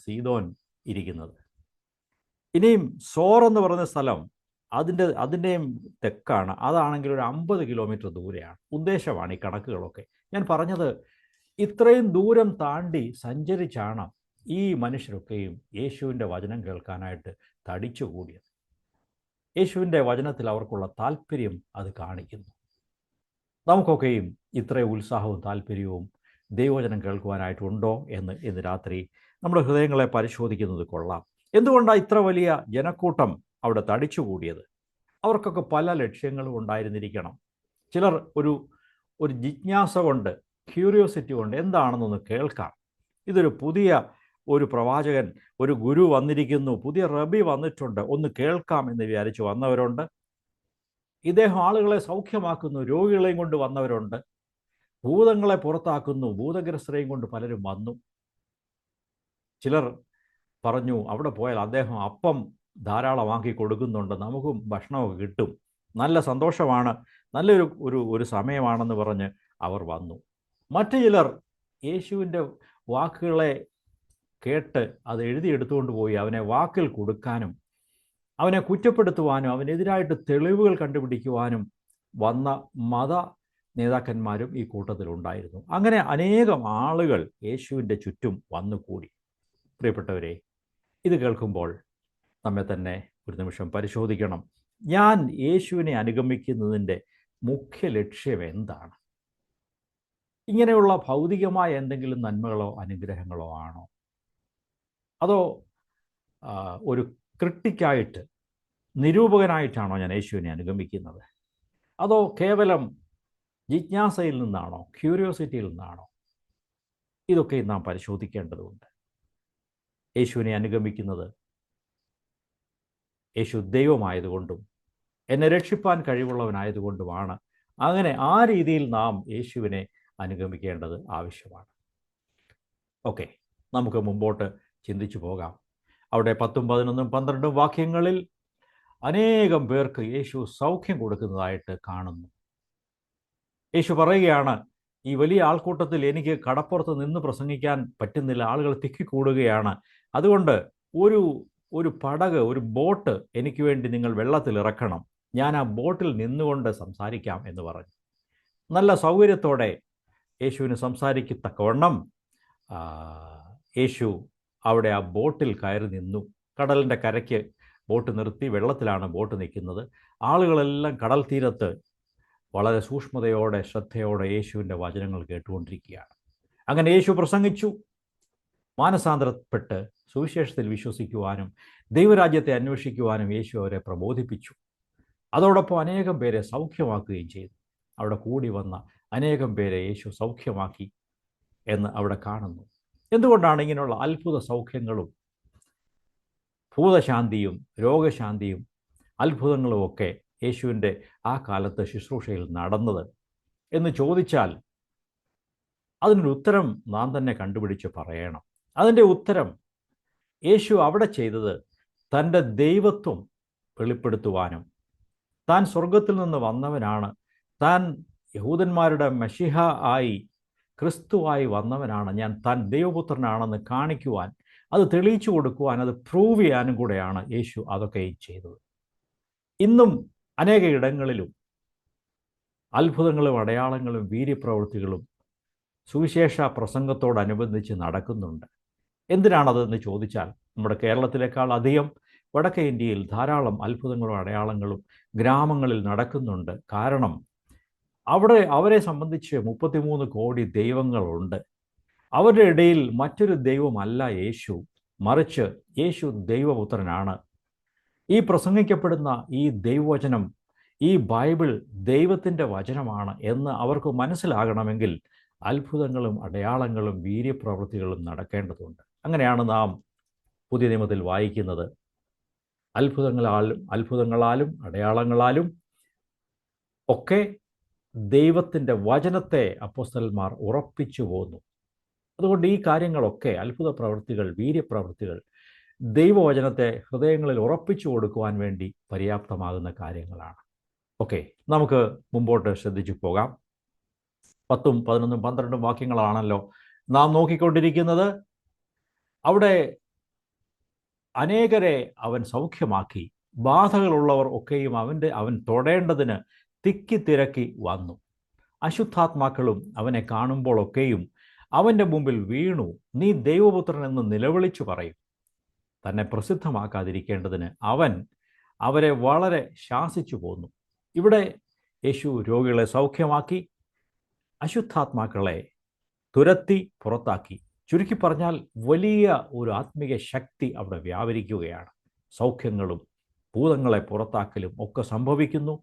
ഇരിക്കുന്നത്. ഇനിയും സോർ എന്ന് പറയുന്ന സ്ഥലം അതിൻ്റെയും തെക്കാണ്. അതാണെങ്കിൽ ഒരു 50 കിലോമീറ്റർ ദൂരെയാണ്. ഉദ്ദേശമാണ് ഈ കണക്കുകളൊക്കെ. ഞാൻ പറഞ്ഞത്, ഇത്രയും ദൂരം താണ്ടി സഞ്ചരിച്ചാണ് ഈ മനുഷ്യരൊക്കെയും യേശുവിൻ്റെ വചനം കേൾക്കാനായിട്ട് തടിച്ചുകൂടിയത്. യേശുവിൻ്റെ വചനത്തിൽ അവർക്കുള്ള താല്പര്യം അത് കാണിക്കുന്നു. നമുക്കൊക്കെയും ഇത്രയും ഉത്സാഹവും താല്പര്യവും ദൈവവചനം കേൾക്കുവാനായിട്ടുണ്ടോ എന്ന് ഇന്ന് രാത്രി നമ്മുടെ ഹൃദയങ്ങളെ പരിശോധിക്കുന്നത് കൊള്ളാം. എന്തുകൊണ്ടാണ് ഇത്ര വലിയ ജനക്കൂട്ടം അവിടെ തടിച്ചുകൂടിയത്? അവർക്കൊക്കെ പല ലക്ഷ്യങ്ങളും ഉണ്ടായിരുന്നിരിക്കണം. ചിലർ ഒരു ജിജ്ഞാസ കൊണ്ട്, ക്യൂരിയോസിറ്റി കൊണ്ട് എന്താണെന്നൊന്ന് കേൾക്കാം. ഇതൊരു പുതിയ പ്രവാചകൻ, ഒരു ഗുരു വന്നിരിക്കുന്നു, പുതിയ റബി വന്നിട്ടുണ്ട്, ഒന്ന് കേൾക്കാം എന്ന് വിചാരിച്ച് വന്നവരുണ്ട്. ഇദ്ദേഹം ആളുകളെ സൗഖ്യമാക്കുന്നു, രോഗികളെയും കൊണ്ട് വന്നവരുണ്ട്. ഭൂതങ്ങളെ പുറത്താക്കുന്നു, ഭൂതഗ്രസ്തരെയും കൊണ്ട് പലരും വന്നു. ചിലർ പറഞ്ഞു, അവിടെ പോയാൽ അദ്ദേഹം അപ്പം ധാരാളമാക്കി കൊടുക്കുന്നുണ്ട്, നമുക്കും ഭക്ഷണമൊക്കെ കിട്ടും, നല്ല സന്തോഷമാണ്, നല്ലൊരു സമയമാണെന്ന് പറഞ്ഞ് അവർ വന്നു. മറ്റു ചിലർ യേശുവിൻ്റെ വാക്കുകളെ കേട്ട് അത് എഴുതിയെടുത്തുകൊണ്ട് പോയി അവനെ വാക്കിൽ കൊടുക്കാനും അവനെ കുറ്റപ്പെടുത്തുവാനും അവനെതിരായിട്ട് തെളിവുകൾ കണ്ടുപിടിക്കുവാനും വന്ന മത നേതാക്കന്മാരും ഈ കൂട്ടത്തിലുണ്ടായിരുന്നു. അങ്ങനെ അനേകം ആളുകൾ യേശുവിൻ്റെ ചുറ്റും വന്നുകൂടി. പ്രിയപ്പെട്ടവരെ, ഇത് കേൾക്കുമ്പോൾ നമ്മെ തന്നെ ഒരു നിമിഷം പരിശോധിക്കണം. ഞാൻ യേശുവിനെ അനുഗമിക്കുന്നതിൻ്റെ മുഖ്യ ലക്ഷ്യം എന്താണ്? ഇങ്ങനെയുള്ള ഭൗതികമായ എന്തെങ്കിലും നന്മകളോ അനുഗ്രഹങ്ങളോ ആണോ? അതോ ഒരു ക്രിട്ടിക്കായിട്ട്, നിരൂപകനായിട്ടാണോ ഞാൻ യേശുവിനെ അനുഗമിക്കുന്നത്? അതോ കേവലം ജിജ്ഞാസയിൽ നിന്നാണോ, ക്യൂരിയോസിറ്റിയിൽ നിന്നാണോ? ഇതൊക്കെ നാം പരിശോധിക്കേണ്ടതുണ്ട്. യേശുവിനെ അനുഗമിക്കുന്നത് യേശു ദൈവമായതുകൊണ്ടും എന്നെ രക്ഷിപ്പാൻ കഴിവുള്ളവനായതുകൊണ്ടുമാണ്. അങ്ങനെ ആ രീതിയിൽ നാം യേശുവിനെ അനുഗമിക്കേണ്ടത് ആവശ്യമാണ്. ഓക്കെ, നമുക്ക് മുമ്പോട്ട് ചിന്തിച്ചു പോകാം. അവിടെ 10, 11, 12 വാക്യങ്ങളിൽ അനേകം പേർക്ക് യേശു സൗഖ്യം കൊടുക്കുന്നതായിട്ട് കാണുന്നു. യേശു പറയുകയാണ്, ഈ വലിയ ആൾക്കൂട്ടത്തിൽ എനിക്ക് കടപ്പുറത്ത് നിന്ന് പ്രസംഗിക്കാൻ പറ്റുന്നില്ല, ആളുകൾ തിക്കിക്കൂടുകയാണ്, അതുകൊണ്ട് ഒരു പടക്, ഒരു ബോട്ട് എനിക്ക് വേണ്ടി നിങ്ങൾ വെള്ളത്തിൽ ഇറക്കണം, ഞാൻ ആ ബോട്ടിൽ നിന്നുകൊണ്ട് സംസാരിക്കാം എന്ന് പറഞ്ഞു. നല്ല സൗകര്യത്തോടെ യേശുവിന് സംസാരിക്കത്തക്കവണ്ണം യേശു അവിടെ ആ ബോട്ടിൽ കയറി നിന്നു. കടലിൻ്റെ കരയ്ക്ക് ബോട്ട് നിർത്തി, വെള്ളത്തിലാണ് ബോട്ട് നിൽക്കുന്നത്. ആളുകളെല്ലാം കടൽ തീരത്ത് വളരെ സൂക്ഷ്മതയോടെ, ശ്രദ്ധയോടെ യേശുവിൻ്റെ വചനങ്ങൾ കേട്ടുകൊണ്ടിരിക്കുകയാണ്. അങ്ങനെ യേശു പ്രസംഗിച്ചു. മാനസാന്തരപ്പെട്ട് സുവിശേഷത്തിൽ വിശ്വസിക്കുവാനും ദൈവരാജ്യത്തെ അന്വേഷിക്കുവാനും യേശു അവരെ പ്രബോധിപ്പിച്ചു. അതോടൊപ്പം അനേകം പേരെ സൗഖ്യമാക്കുകയും ചെയ്തു. അവിടെ കൂടി വന്ന അനേകം പേരെ യേശു സൗഖ്യമാക്കി എന്ന് അവിടെ കാണുന്നു. എന്തുകൊണ്ടാണ് ഇങ്ങനെയുള്ള അത്ഭുത സൗഖ്യങ്ങളും ഭൂതശാന്തിയും രോഗശാന്തിയും അത്ഭുതങ്ങളുമൊക്കെ യേശുവിൻ്റെ ആ കാലത്ത് ശുശ്രൂഷയിൽ നടന്നത് എന്ന് ചോദിച്ചാൽ അതിനൊരു ഉത്തരം നാം തന്നെ കണ്ടുപിടിച്ച് പറയണം. അതിൻ്റെ ഉത്തരം, യേശു അവിടെ ചെയ്തത് തൻ്റെ ദൈവത്വം വെളിപ്പെടുത്തുവാനും താൻ സ്വർഗത്തിൽ നിന്ന് വന്നവനാണ്, താൻ യഹൂദന്മാരുടെ മശിഹ ആയി ക്രിസ്തുവായി വന്നവനാണ്, താൻ ദൈവപുത്രനാണെന്ന് കാണിക്കുവാൻ, അത് തെളിയിച്ചു കൊടുക്കുവാൻ, അത് പ്രൂവ് ചെയ്യാനും കൂടെയാണ് യേശു അതൊക്കെ ചെയ്തത്. ഇന്നും അനേക ഇടങ്ങളിലും അത്ഭുതങ്ങളും അടയാളങ്ങളും വീര്യപ്രവൃത്തികളും സുവിശേഷ പ്രസംഗത്തോടനുബന്ധിച്ച് നടക്കുന്നുണ്ട്. എന്തിനാണതെന്ന് ചോദിച്ചാൽ, നമ്മുടെ കേരളത്തിലേക്കാൾ അധികം വടക്കേ ഇന്ത്യയിൽ ധാരാളം അത്ഭുതങ്ങളും അടയാളങ്ങളും ഗ്രാമങ്ങളിൽ നടക്കുന്നുണ്ട്. കാരണം അവരെ സംബന്ധിച്ച് 33 കോടി ദൈവങ്ങളുണ്ട്. അവരുടെ ഇടയിൽ മറ്റൊരു ദൈവമല്ല യേശു, മറിച്ച് യേശു ദൈവപുത്രനാണ്. ഈ പ്രസംഗിക്കപ്പെടുന്ന ഈ ദൈവവചനം, ഈ ബൈബിൾ ദൈവത്തിൻ്റെ വചനമാണ് എന്ന് അവർക്ക് മനസ്സിലാകണമെങ്കിൽ അത്ഭുതങ്ങളും അടയാളങ്ങളും വീര്യപ്രവൃത്തികളും നടക്കേണ്ടതുണ്ട്. അങ്ങനെയാണ് നാം പുതിയ നിയമത്തിൽ വായിക്കുന്നത്. അത്ഭുതങ്ങളാലും അടയാളങ്ങളാലും ഒക്കെ ദൈവത്തിൻ്റെ വചനത്തെ അപ്പോസ്തലന്മാർ ഉറപ്പിച്ചു പോന്നു. അതുകൊണ്ട് ഈ കാര്യങ്ങളൊക്കെ, അത്ഭുത പ്രവൃത്തികൾ, വീര്യപ്രവൃത്തികൾ, ദൈവവചനത്തെ ഹൃദയങ്ങളിൽ ഉറപ്പിച്ചു കൊടുക്കുവാൻ വേണ്ടി പര്യാപ്തമാകുന്ന കാര്യങ്ങളാണ്. ഓക്കെ, നമുക്ക് മുമ്പോട്ട് ശ്രദ്ധിച്ചു പോകാം. 10, 11, 12 വാക്യങ്ങളാണല്ലോ നാം നോക്കിക്കൊണ്ടിരിക്കുന്നത്. അവിടെ അനേകരെ അവൻ സൗഖ്യമാക്കി. ബാധകളുള്ളവർ ഒക്കെയും അവൻ തൊടേണ്ടതിന് തിക്കിത്തിരക്കി വന്നു. അശുദ്ധാത്മാക്കളും അവനെ കാണുമ്പോഴൊക്കെയും അവൻ്റെ മുമ്പിൽ വീണു, നീ ദൈവപുത്രൻ എന്ന് നിലവിളിച്ചു പറയും. തന്നെ പ്രസിദ്ധമാക്കാതിരിക്കേണ്ടതിന് അവൻ അവരെ വളരെ ശാസിച്ചു പോന്നു. ഇവിടെ യേശു രോഗികളെ സൗഖ്യമാക്കി, അശുദ്ധാത്മാക്കളെ തുരത്തി പുറത്താക്കി. ചുരുക്കി പറഞ്ഞാൽ വലിയ ഒരു ആത്മീയ ശക്തി അവിടെ വ്യാപരിക്കുകയാണ്. സൗഖ്യങ്ങളും ഭൂതങ്ങളെ പുറത്താക്കലും ഒക്കെ സംഭവിക്കുന്നു.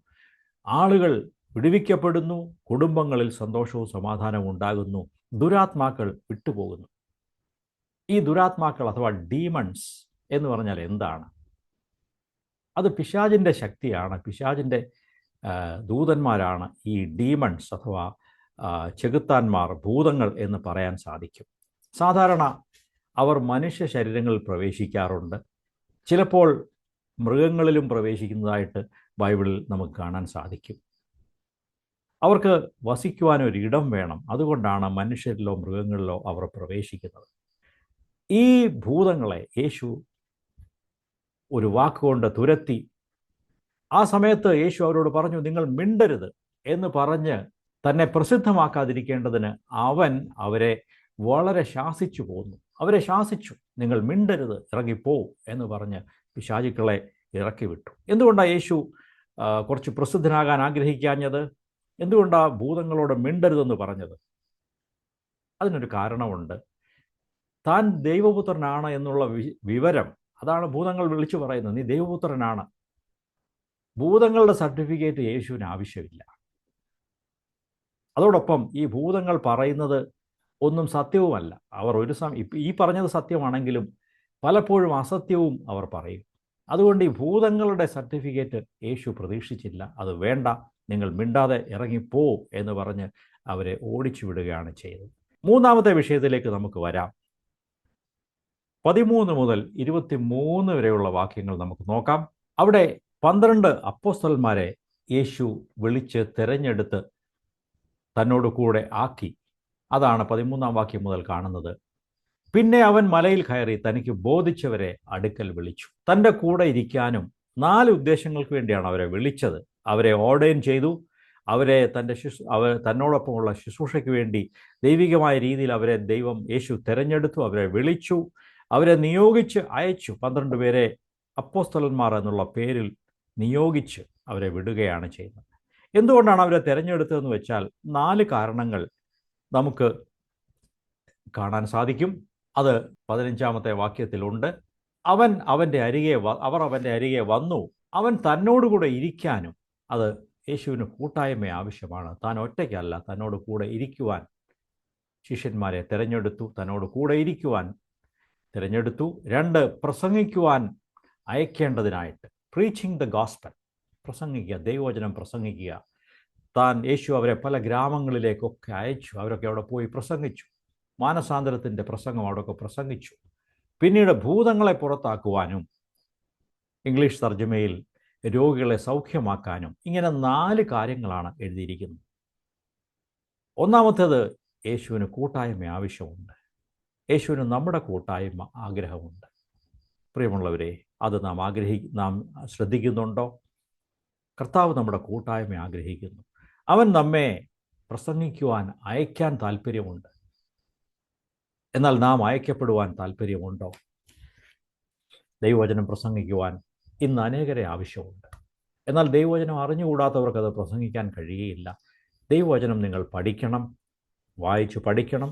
ആളുകൾ വിടുവിക്കപ്പെടുന്നു. കുടുംബങ്ങളിൽ സന്തോഷവും സമാധാനവും ഉണ്ടാകുന്നു. ദുരാത്മാക്കൾ വിട്ടുപോകുന്നു. ഈ ദുരാത്മാക്കൾ അഥവാ ഡീമൺസ് എന്ന് പറഞ്ഞാൽ എന്താണ്? അത് പിശാചിൻ്റെ ശക്തിയാണ്, പിശാചിൻ്റെ ദൂതന്മാരാണ് ഈ ഡീമൺസ് അഥവാ ചെകുത്താന്മാർ, ഭൂതങ്ങൾ എന്ന് പറയാൻ സാധിക്കും. സാധാരണ അവർ മനുഷ്യ ശരീരങ്ങളിൽ പ്രവേശിക്കാറുണ്ട്. ചിലപ്പോൾ മൃഗങ്ങളിലും പ്രവേശിക്കുന്നതായിട്ട് ബൈബിളിൽ നമുക്ക് കാണാൻ സാധിക്കും. അവർക്ക് വസിക്കുവാനൊരിടം വേണം. അതുകൊണ്ടാണ് മനുഷ്യരിലോ മൃഗങ്ങളിലോ അവർ പ്രവേശിക്കുന്നത്. ഈ ഭൂതങ്ങളെ യേശു ഒരു വാക്കുകൊണ്ട് തുരത്തി. ആ സമയത്ത് യേശു അവരോട് പറഞ്ഞു, നിങ്ങൾ മിണ്ടരുത് എന്ന് പറഞ്ഞ് തന്നെ പ്രസിദ്ധമാക്കാതിരിക്കേണ്ടതിന് അവൻ അവരെ വളരെ ശാസിച്ചു പോന്നു. അവരെ ശാസിച്ചു, നിങ്ങൾ മിണ്ടരുത്, ഇറങ്ങിപ്പോ എന്ന് പറഞ്ഞ് പിശാചുക്കളെ ഇറക്കി വിട്ടു. എന്തുകൊണ്ടാണ് യേശു കുറച്ച് പ്രസിദ്ധനാകാൻ ആഗ്രഹിക്കാഞ്ഞത്? എന്തുകൊണ്ടാണ് ഭൂതങ്ങളോട് മിണ്ടരുതെന്ന് പറഞ്ഞത്? അതിനൊരു കാരണമുണ്ട്. താൻ ദൈവപുത്രനാണ് എന്നുള്ള വിവരം, അതാണ് ഭൂതങ്ങൾ വിളിച്ചു പറയുന്നത്, നീ ദൈവപുത്രനാണ്. ഭൂതങ്ങളുടെ സർട്ടിഫിക്കറ്റ് യേശുവിന് ആവശ്യമില്ല. അതോടൊപ്പം ഈ ഭൂതങ്ങൾ പറയുന്നത് ഒന്നും സത്യവുമല്ല. അവർ ഒരു ഈ പറഞ്ഞത് സത്യമാണെങ്കിലും പലപ്പോഴും അസത്യവും അവർ പറയും. അതുകൊണ്ട് ഈ ഭൂതങ്ങളുടെ സർട്ടിഫിക്കറ്റ് യേശു പ്രതീക്ഷിച്ചില്ല. അത് വേണ്ട, നിങ്ങൾ മിണ്ടാതെ ഇറങ്ങിപ്പോ എന്ന് പറഞ്ഞ് അവരെ ഓടിച്ചു വിടുകയാണ് ചെയ്തത്. മൂന്നാമത്തെ വിഷയത്തിലേക്ക് നമുക്ക് വരാം. 13 മുതൽ 23 വരെയുള്ള വാക്യങ്ങൾ നമുക്ക് നോക്കാം. അവിടെ 12 അപ്പോസ്തലന്മാരെ യേശു വിളിച്ച് തിരഞ്ഞെടുത്ത് തന്നോട് കൂടെ ആക്കി. അതാണ് 13-ാം വാക്യം മുതൽ കാണുന്നത്. പിന്നെ അവൻ മലയിൽ കയറി തനിക്ക് ബോധിച്ചവരെ അടുക്കൽ വിളിച്ചു. തൻ്റെ കൂടെ ഇരിക്കാനും 4 ഉദ്ദേശങ്ങൾക്ക് വേണ്ടിയാണ് അവരെ വിളിച്ചത്. അവരെ ഓർഡൈൻ ചെയ്തു. അവരെ തന്നോടൊപ്പമുള്ള ശുശ്രൂഷയ്ക്ക് വേണ്ടി ദൈവികമായ രീതിയിൽ അവരെ യേശു തിരഞ്ഞെടുത്തു. അവരെ വിളിച്ചു, അവരെ നിയോഗിച്ച് അയച്ചു. 12 പേരെ അപ്പോസ്തലന്മാർ എന്നുള്ള പേരിൽ നിയോഗിച്ച് അവരെ വിടുകയാണ് ചെയ്യുന്നത്. എന്തുകൊണ്ടാണ് അവരെ തിരഞ്ഞെടുത്തതെന്ന് വെച്ചാൽ 4 കാരണങ്ങൾ നമുക്ക് കാണാൻ സാധിക്കും. അത് 15-ാമത്തെ വാക്യത്തിലുണ്ട്. അവർ അവൻ്റെ അരികെ വന്നു. അവൻ തന്നോടുകൂടെ ഇരിക്കാനും, അത് യേശുവിന് കൂട്ടായ്മ ആവശ്യമാണ്. താൻ ഒറ്റയ്ക്കല്ല, തന്നോട് കൂടെ ഇരിക്കുവാൻ ശിഷ്യന്മാരെ തിരഞ്ഞെടുത്തു, തന്നോട് കൂടെ ഇരിക്കുവാൻ തിരഞ്ഞെടുത്തു. 2, പ്രസംഗിക്കുവാൻ അയക്കേണ്ടതിനായിട്ട്, പ്രീച്ചിങ് ദ ഗോസ്പൽ, പ്രസംഗിക്കുക, ദൈവവചനം പ്രസംഗിക്കുക. യേശു അവരെ പല ഗ്രാമങ്ങളിലേക്കൊക്കെ അയച്ചു. അവരൊക്കെ അവിടെ പോയി പ്രസംഗിച്ചു. മാനസാന്തരത്തിൻ്റെ പ്രസംഗം അവിടെയൊക്കെ പ്രസംഗിച്ചു. പിന്നീട് ഭൂതങ്ങളെ പുറത്താക്കുവാനും, ഇംഗ്ലീഷ് തർജ്ജമയിൽ രോഗികളെ സൗഖ്യമാക്കാനും, ഇങ്ങനെ 4 കാര്യങ്ങളാണ് എഴുതിയിരിക്കുന്നത്. ഒന്നാമത്തേത്, യേശുവിന് കൂട്ടായ്മ ആവശ്യമുണ്ട്. യേശുവിന് നമ്മുടെ കൂട്ടായ്മ ആഗ്രഹമുണ്ട്. പ്രിയമുള്ളവരെ, അത് നാം ശ്രദ്ധിക്കുന്നുണ്ടോ? കർത്താവ് നമ്മുടെ കൂട്ടായ്മ ആഗ്രഹിക്കുന്നു. അവൻ നമ്മെ പ്രസംഗിക്കുവാൻ അയക്കാൻ താല്പര്യമുണ്ട്. എന്നാൽ നാം അയക്കപ്പെടുവാൻ താല്പര്യമുണ്ടോ? ദൈവവചനം പ്രസംഗിക്കുവാൻ ഇന്ന് അനേകരെ ആവശ്യമുണ്ട്. എന്നാൽ ദൈവവചനം അറിഞ്ഞുകൂടാത്തവർക്ക് അത് പ്രസംഗിക്കാൻ കഴിയുകയില്ല. ദൈവവചനം നിങ്ങൾ പഠിക്കണം, വായിച്ചു പഠിക്കണം,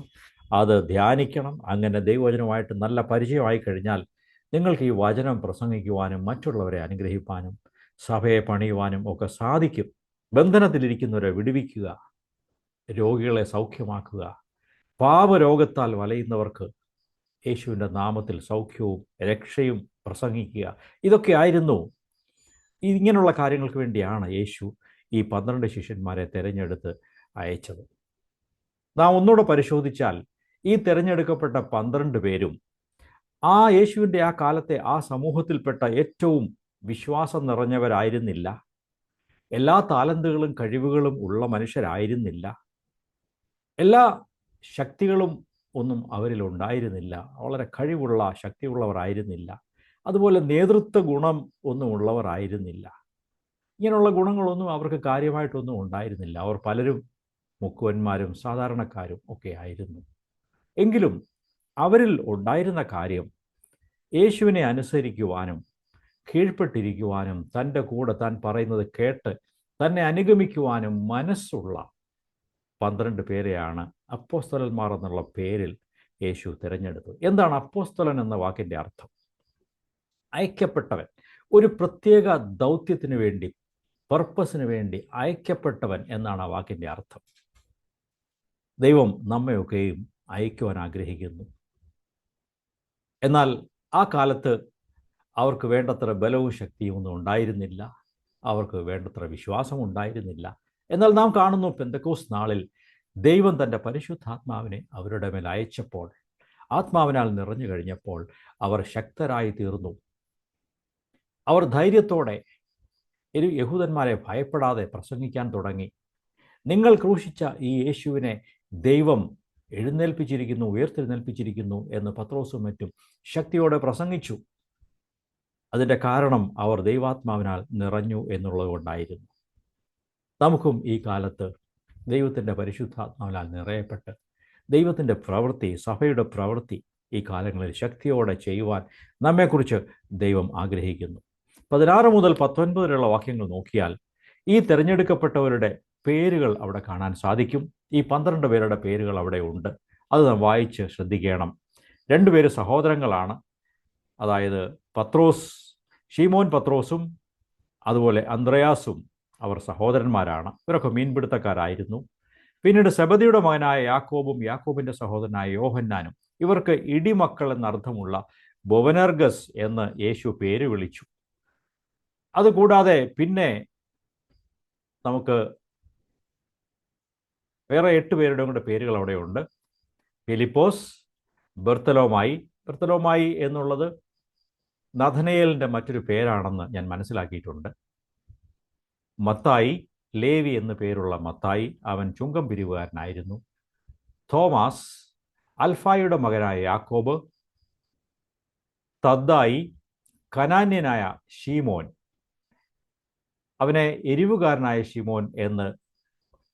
അത് ധ്യാനിക്കണം. അങ്ങനെ ദൈവവചനമായിട്ട് നല്ല പരിചയമായി കഴിഞ്ഞാൽ നിങ്ങൾക്ക് ഈ വചനം പ്രസംഗിക്കുവാനും മറ്റുള്ളവരെ അനുഗ്രഹിപ്പാനും സഭയെ പണിയുവാനും ഒക്കെ സാധിക്കും. ബന്ധനത്തിലിരിക്കുന്നവരെ വിടുവിക്കുക, രോഗികളെ സൗഖ്യമാക്കുക, പാപരോഗത്താൽ വലയുന്നവർക്ക് യേശുവിൻ്റെ നാമത്തിൽ സൗഖ്യവും രക്ഷയും പ്രസംഗിക്കുക. ഇതൊക്കെയായിരുന്നു, ഇങ്ങനെയുള്ള കാര്യങ്ങൾക്ക് വേണ്ടിയാണ് യേശു ഈ 12 ശിഷ്യന്മാരെ തിരഞ്ഞെടുത്ത് അയച്ചത്. നാം ഒന്നുകൂടെ പരിശോധിച്ചാൽ ഈ തിരഞ്ഞെടുക്കപ്പെട്ട 12 പേരും യേശുവിൻ്റെ ആ കാലത്തെ ആ സമൂഹത്തിൽപ്പെട്ട ഏറ്റവും വിശ്വാസം നിറഞ്ഞവരായിരുന്നില്ല. എല്ലാ താലന്തുകളും കഴിവുകളും ഉള്ള മനുഷ്യരായിരുന്നില്ല. എല്ലാ ശക്തികളും ഒന്നും അവരിലുണ്ടായിരുന്നില്ല. വളരെ കഴിവുള്ള ശക്തിയുള്ളവരായിരുന്നില്ല. അതുപോലെ നേതൃത്വ ഗുണം ഒന്നും ഉള്ളവരായിരുന്നില്ല. ഇങ്ങനെയുള്ള ഗുണങ്ങളൊന്നും അവർക്ക് കാര്യമായിട്ടൊന്നും ഉണ്ടായിരുന്നില്ല. അവർ പലരും മുക്കുവന്മാരും സാധാരണക്കാരും ഒക്കെ ആയിരുന്നു. എങ്കിലും അവരിൽ ഉണ്ടായിരുന്ന കാര്യം യേശുവിനെ അനുസരിക്കുവാനും കീഴ്പ്പെട്ടിരിക്കുവാനും തൻ്റെ കൂടെ താൻ പറയുന്നത് കേട്ട് തന്നെ അനുഗമിക്കുവാനും മനസ്സുള്ള 12 പേരെയാണ് അപ്പോസ്തലന്മാർ എന്നുള്ള പേരിൽ യേശു തിരഞ്ഞെടുത്തത്. എന്താണ് അപ്പോസ്തലൻ എന്ന വാക്കിൻ്റെ അർത്ഥം? അയക്കപ്പെട്ടവൻ. ഒരു പ്രത്യേക ദൗത്യത്തിന് വേണ്ടി, പർപ്പസിന് വേണ്ടി അയക്കപ്പെട്ടവൻ എന്നാണ് ആ വാക്കിൻ്റെ അർത്ഥം. ദൈവം നമ്മയൊക്കെയും അയക്കുവാൻ ആഗ്രഹിക്കുന്നു. എന്നാൽ ആ കാലത്ത് അവർക്ക് വേണ്ടത്ര ബലവും ശക്തിയും ഒന്നും ഉണ്ടായിരുന്നില്ല. അവർക്ക് വേണ്ടത്ര വിശ്വാസം ഉണ്ടായിരുന്നില്ല. എന്നാൽ നാം കാണുന്നു, പെന്തക്കോസ്ത് നാളിൽ ദൈവം തൻ്റെ പരിശുദ്ധാത്മാവിനെ അവരുടെ മേൽ അയച്ചപ്പോൾ, ആത്മാവിനാൽ നിറഞ്ഞു കഴിഞ്ഞപ്പോൾ അവർ ശക്തരായി തീർന്നു. അവർ ധൈര്യത്തോടെ യഹൂദന്മാരെ ഭയപ്പെടാതെ പ്രസംഗിക്കാൻ തുടങ്ങി. നിങ്ങൾ ക്രൂശിച്ച ഈ യേശുവിനെ ദൈവം എഴുന്നേൽപ്പിച്ചിരിക്കുന്നു, ഉയർത്തെഴുന്നേൽപ്പിച്ചിരിക്കുന്നു എന്ന് പത്രോസും മറ്റും ശക്തിയോടെ പ്രസംഗിച്ചു. അതിൻ്റെ കാരണം അവർ ദൈവാത്മാവിനാൽ നിറഞ്ഞു എന്നുള്ളത് കൊണ്ടായിരുന്നു. നമുക്കും ഈ കാലത്ത് ദൈവത്തിൻ്റെ പരിശുദ്ധാത്മാവിനാൽ നിറയപ്പെട്ട് ദൈവത്തിൻ്റെ പ്രവൃത്തി, സഭയുടെ പ്രവൃത്തി ഈ കാലങ്ങളിൽ ശക്തിയോടെ ചെയ്യുവാൻ നമ്മെക്കുറിച്ച് ദൈവം ആഗ്രഹിക്കുന്നു. 16 മുതൽ 19 വരെയുള്ള വാക്യങ്ങൾ നോക്കിയാൽ ഈ തിരഞ്ഞെടുക്കപ്പെട്ടവരുടെ പേരുകൾ അവിടെ കാണാൻ സാധിക്കും. ഈ 12 പേരുടെ പേരുകൾ അവിടെ ഉണ്ട്. അത് നാം വായിച്ച് ശ്രദ്ധിക്കണം. രണ്ടുപേര് സഹോദരങ്ങളാണ്. അതായത് പത്രോസ്, ഷീമോൻ പത്രോസും അതുപോലെ അന്ത്രയാസും അവർ സഹോദരന്മാരാണ്. ഇവരൊക്കെ മീൻപിടുത്തക്കാരായിരുന്നു. പിന്നീട് സെബദിയുടെ മകനായ യാക്കോബും യാക്കോബിൻ്റെ സഹോദരനായ യോഹന്നാനും, ഇവർക്ക് ഇടിമക്കൾ എന്നർത്ഥമുള്ള ബൊവനർഗസ് എന്ന് യേശു പേര് വിളിച്ചു. അതുകൂടാതെ പിന്നെ നമുക്ക് വേറെ 8 പേരുടെ കൂടെ പേരുകൾ അവിടെയുണ്ട്. ഫിലിപ്പോസ്, ബർത്തലോമായി എന്നുള്ളത് നഥനയേലിൻ്റെ മറ്റൊരു പേരാണെന്ന് ഞാൻ മനസ്സിലാക്കിയിട്ടുണ്ട്. മത്തായി, ലേവി എന്നു പേരുള്ള മത്തായി, അവൻ ചുങ്കം പിരിവുകാരനായിരുന്നു. തോമസ്, അൽഫായുടെ മകനായ യാക്കോബ്, തദ്ദായി, കനാന്യനായ ഷീമോൻ, അവനെ എരിവുകാരനായ ഷീമോൻ എന്ന്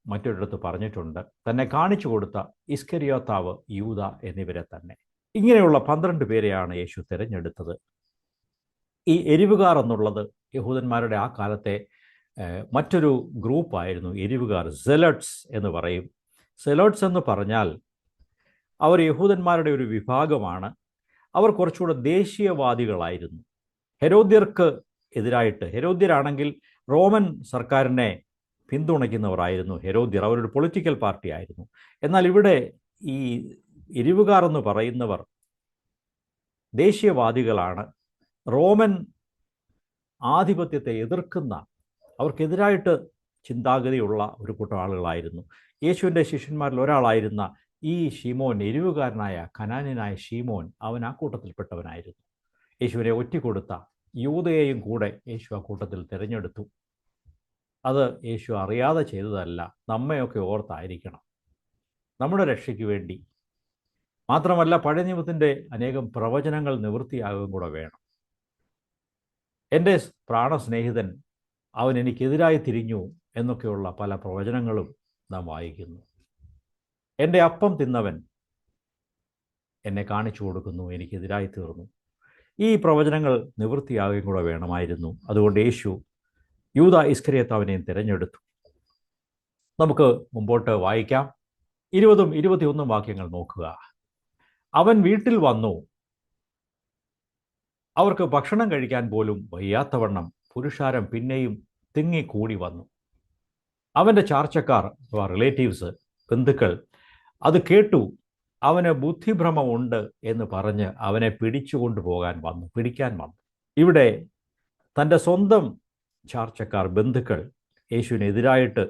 മറ്റൊരിടത്ത് പറഞ്ഞിട്ടുണ്ട്. തന്നെ കാണിച്ചു കൊടുത്ത ഇസ്കരിയോത്താവ് യൂദ എന്നിവരെ തന്നെ. ഇങ്ങനെയുള്ള 12 പേരെയാണ് യേശു തിരഞ്ഞെടുത്തത്. ഈ എരിവുകാർ എന്നുള്ളത് യഹൂദന്മാരുടെ ആ കാലത്തെ മറ്റൊരു ഗ്രൂപ്പായിരുന്നു. എരിവുകാർ, സെലട്സ് എന്ന് പറയും. സെലോട്സ് എന്ന് പറഞ്ഞാൽ അവർ യഹൂദന്മാരുടെ ഒരു വിഭാഗമാണ്. അവർ കുറച്ചുകൂടെ ദേശീയവാദികളായിരുന്നു. ഹെരോദ്യർക്ക് എതിരായിട്ട്, ഹെരോദ്യരാണെങ്കിൽ റോമൻ സർക്കാരിനെ പിന്തുണയ്ക്കുന്നവരായിരുന്നു ഹെരോദ്യർ. അവരൊരു പൊളിറ്റിക്കൽ പാർട്ടി ആയിരുന്നു. എന്നാൽ ഇവിടെ ഈ എരിവുകാർ എന്ന് പറയുന്നവർ ദേശീയവാദികളാണ്. റോമൻ ആധിപത്യത്തെ എതിർക്കുന്ന, അവർക്കെതിരായിട്ട് ചിന്താഗതിയുള്ള ഒരു കൂട്ടം ആളുകളായിരുന്നു. യേശുവിൻ്റെ ശിഷ്യന്മാരിൽ ഒരാളായിരുന്ന ഈ ഷീമോൻ, എരിവുകാരനായ കനാന്യനായ ഷീമോൻ, അവൻ ആ കൂട്ടത്തിൽപ്പെട്ടവനായിരുന്നു. യേശുവിനെ ഒറ്റിക്കൊടുത്ത യൂദയെയും കൂടെ യേശു ആ കൂട്ടത്തിൽ തിരഞ്ഞെടുത്തു. അത് യേശു അറിയാതെ ചെയ്തതല്ല, നമ്മയൊക്കെ ഓർത്തായിരിക്കണം, നമ്മുടെ രക്ഷയ്ക്ക് വേണ്ടി. മാത്രമല്ല പഴയ നിയമത്തിൻ്റെ അനേകം പ്രവചനങ്ങൾ നിവൃത്തിയാകുകയും കൂടെ വേണം. എൻ്റെ പ്രാണസ്നേഹിതൻ അവൻ എനിക്കെതിരായി തിരിഞ്ഞു എന്നൊക്കെയുള്ള പല പ്രവചനങ്ങളും നാം വായിക്കുന്നു. എൻ്റെ അപ്പം തിന്നവൻ എന്നെ കാണിച്ചു കൊടുക്കുന്നു, എനിക്കെതിരായി തീർന്നു. ഈ പ്രവചനങ്ങൾ നിവൃത്തിയാകുകയും കൂടെ വേണമായിരുന്നു. അതുകൊണ്ട് യേശു യൂദ ഇസ്കരിയോത്താവിനെയും തിരഞ്ഞെടുത്തു. നമുക്ക് മുമ്പോട്ട് വായിക്കാം. 20ഉം 21ഉം വാക്യങ്ങൾ നോക്കുക. അവൻ വീട്ടിൽ വന്നു. അവർക്ക് ഭക്ഷണം കഴിക്കാൻ പോലും വയ്യാത്തവണ്ണം പുരുഷാരം പിന്നെയും തിങ്ങിക്കൂടി വന്നു. അവൻ്റെ ചാർച്ചക്കാർ, റിലേറ്റീവ്സ്, ബന്ധുക്കൾ അത് കേട്ടു. അവന് ബുദ്ധിഭ്രമമുണ്ട് എന്ന് പറഞ്ഞ് അവനെ പിടിക്കാൻ വന്നു. ഇവിടെ തൻ്റെ സ്വന്തം ചാർച്ചക്കാർ, ബന്ധുക്കൾ യേശുവിനെതിരായിട്ട്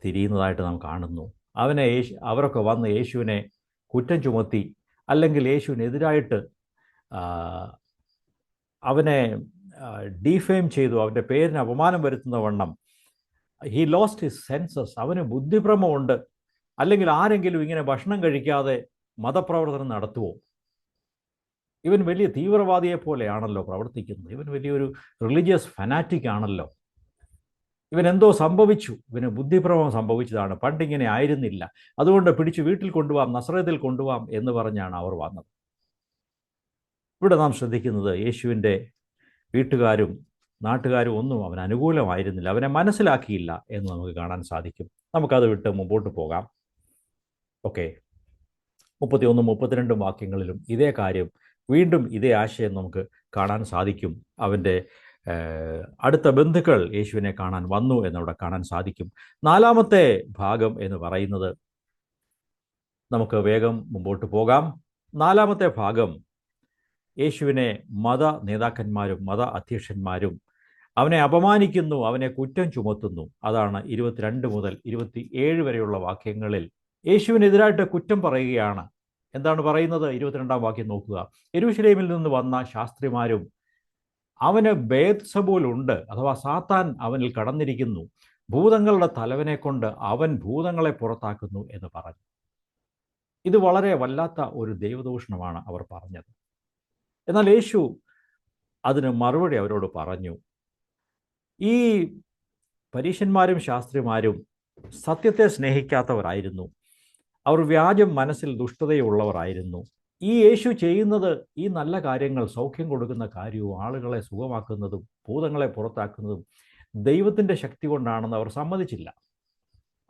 തിരിയുന്നതായിട്ട് നാം കാണുന്നു. അവരൊക്കെ വന്ന് യേശുവിനെ കുറ്റം ചുമത്തി, അല്ലെങ്കിൽ യേശുവിനെതിരായിട്ട് അവനെ ഡീഫെയിം ചെയ്തു, അവൻ്റെ പേരിന് അപമാനം വരുത്തുന്ന വണ്ണം. ഹി ലോസ്റ്റ് ഹിസ് സെൻസസ്, അവന് ബുദ്ധിഭ്രമമുണ്ട്. അല്ലെങ്കിൽ ആരെങ്കിലും ഇങ്ങനെ ഭക്ഷണം കഴിക്കാതെ മതപ്രവർത്തനം നടത്തുമോ? ഇവൻ വലിയ തീവ്രവാദിയെ പോലെയാണല്ലോ പ്രവർത്തിക്കുന്നത്. ഇവൻ വലിയൊരു റിലീജിയസ് ഫനാറ്റിക് ആണല്ലോ. ഇവൻ എന്തോ സംഭവിച്ചു, ഇവന് ബുദ്ധിഭ്രമം സംഭവിച്ചതാണ്, പണ്ടിങ്ങനെ ആയിരുന്നില്ല, അതുകൊണ്ട് പിടിച്ച് വീട്ടിൽ കൊണ്ടുപോകാം, നസ്രയത്തിൽ കൊണ്ടുപോകാം എന്ന് പറഞ്ഞാണ് അവർ വന്നത്. ഇവിടെ നാം ശ്രദ്ധിക്കുന്നത് യേശുവിൻ്റെ വീട്ടുകാരും നാട്ടുകാരും ഒന്നും അവന് അനുകൂലമായിരുന്നില്ല, അവനെ മനസ്സിലാക്കിയില്ല എന്ന് നമുക്ക് കാണാൻ സാധിക്കും. നമുക്കത് വിട്ട് മുമ്പോട്ട് പോകാം. ഓക്കെ, 31ഉം 32ഉം വാക്യങ്ങളിലും ഇതേ കാര്യം, വീണ്ടും ഇതേ ആശയം നമുക്ക് കാണാൻ സാധിക്കും. അവൻ്റെ അടുത്ത ബന്ധുക്കൾ യേശുവിനെ കാണാൻ വന്നു എന്നവിടെ കാണാൻ സാധിക്കും. 4ാമത്തെ ഭാഗം എന്ന് പറയുന്നത്, നമുക്ക് വേഗം മുമ്പോട്ട് പോകാം. 4ാമത്തെ ഭാഗം യേശുവിനെ മത നേതാക്കന്മാരും മത അധ്യക്ഷന്മാരും അവനെ അപമാനിക്കുന്നു, അവനെ കുറ്റം ചുമത്തുന്നു. അതാണ് 22 മുതൽ 27 വരെയുള്ള വാക്യങ്ങളിൽ യേശുവിനെതിരായിട്ട് കുറ്റം പറയുകയാണ്. എന്താണ് പറയുന്നത്? 22ാം വാക്യം നോക്കുക. യെരൂശലേമിൽ നിന്ന് വന്ന ശാസ്ത്രിമാരും അവന് ബേത്സബൂലുണ്ട്, അഥവാ സാത്താൻ അവനിൽ കടന്നിരിക്കുന്നു, ഭൂതങ്ങളുടെ തലവനെ കൊണ്ട് അവൻ ഭൂതങ്ങളെ പുറത്താക്കുന്നു എന്ന് പറഞ്ഞു. ഇത് വളരെ വല്ലാത്ത ഒരു ദൈവദൂഷണമാണ് അവർ പറഞ്ഞത്. എന്നാൽ യേശു അതിന് മറുപടി അവരോട് പറഞ്ഞു. ഈ പരീശന്മാരും ശാസ്ത്രിമാരും സത്യത്തെ സ്നേഹിക്കാത്തവരായിരുന്നു. അവർ വ്യാജം മനസ്സിൽ ദുഷ്ടതയുള്ളവരായിരുന്നു. ഈ യേശു ചെയ്യുന്നത്, ഈ നല്ല കാര്യങ്ങൾ, സൗഖ്യം കൊടുക്കുന്ന കാര്യവും ആളുകളെ സുഖമാക്കുന്നതും ഭൂതങ്ങളെ പുറത്താക്കുന്നതും ദൈവത്തിൻ്റെ ശക്തി കൊണ്ടാണെന്ന് അവർ സമ്മതിച്ചില്ല.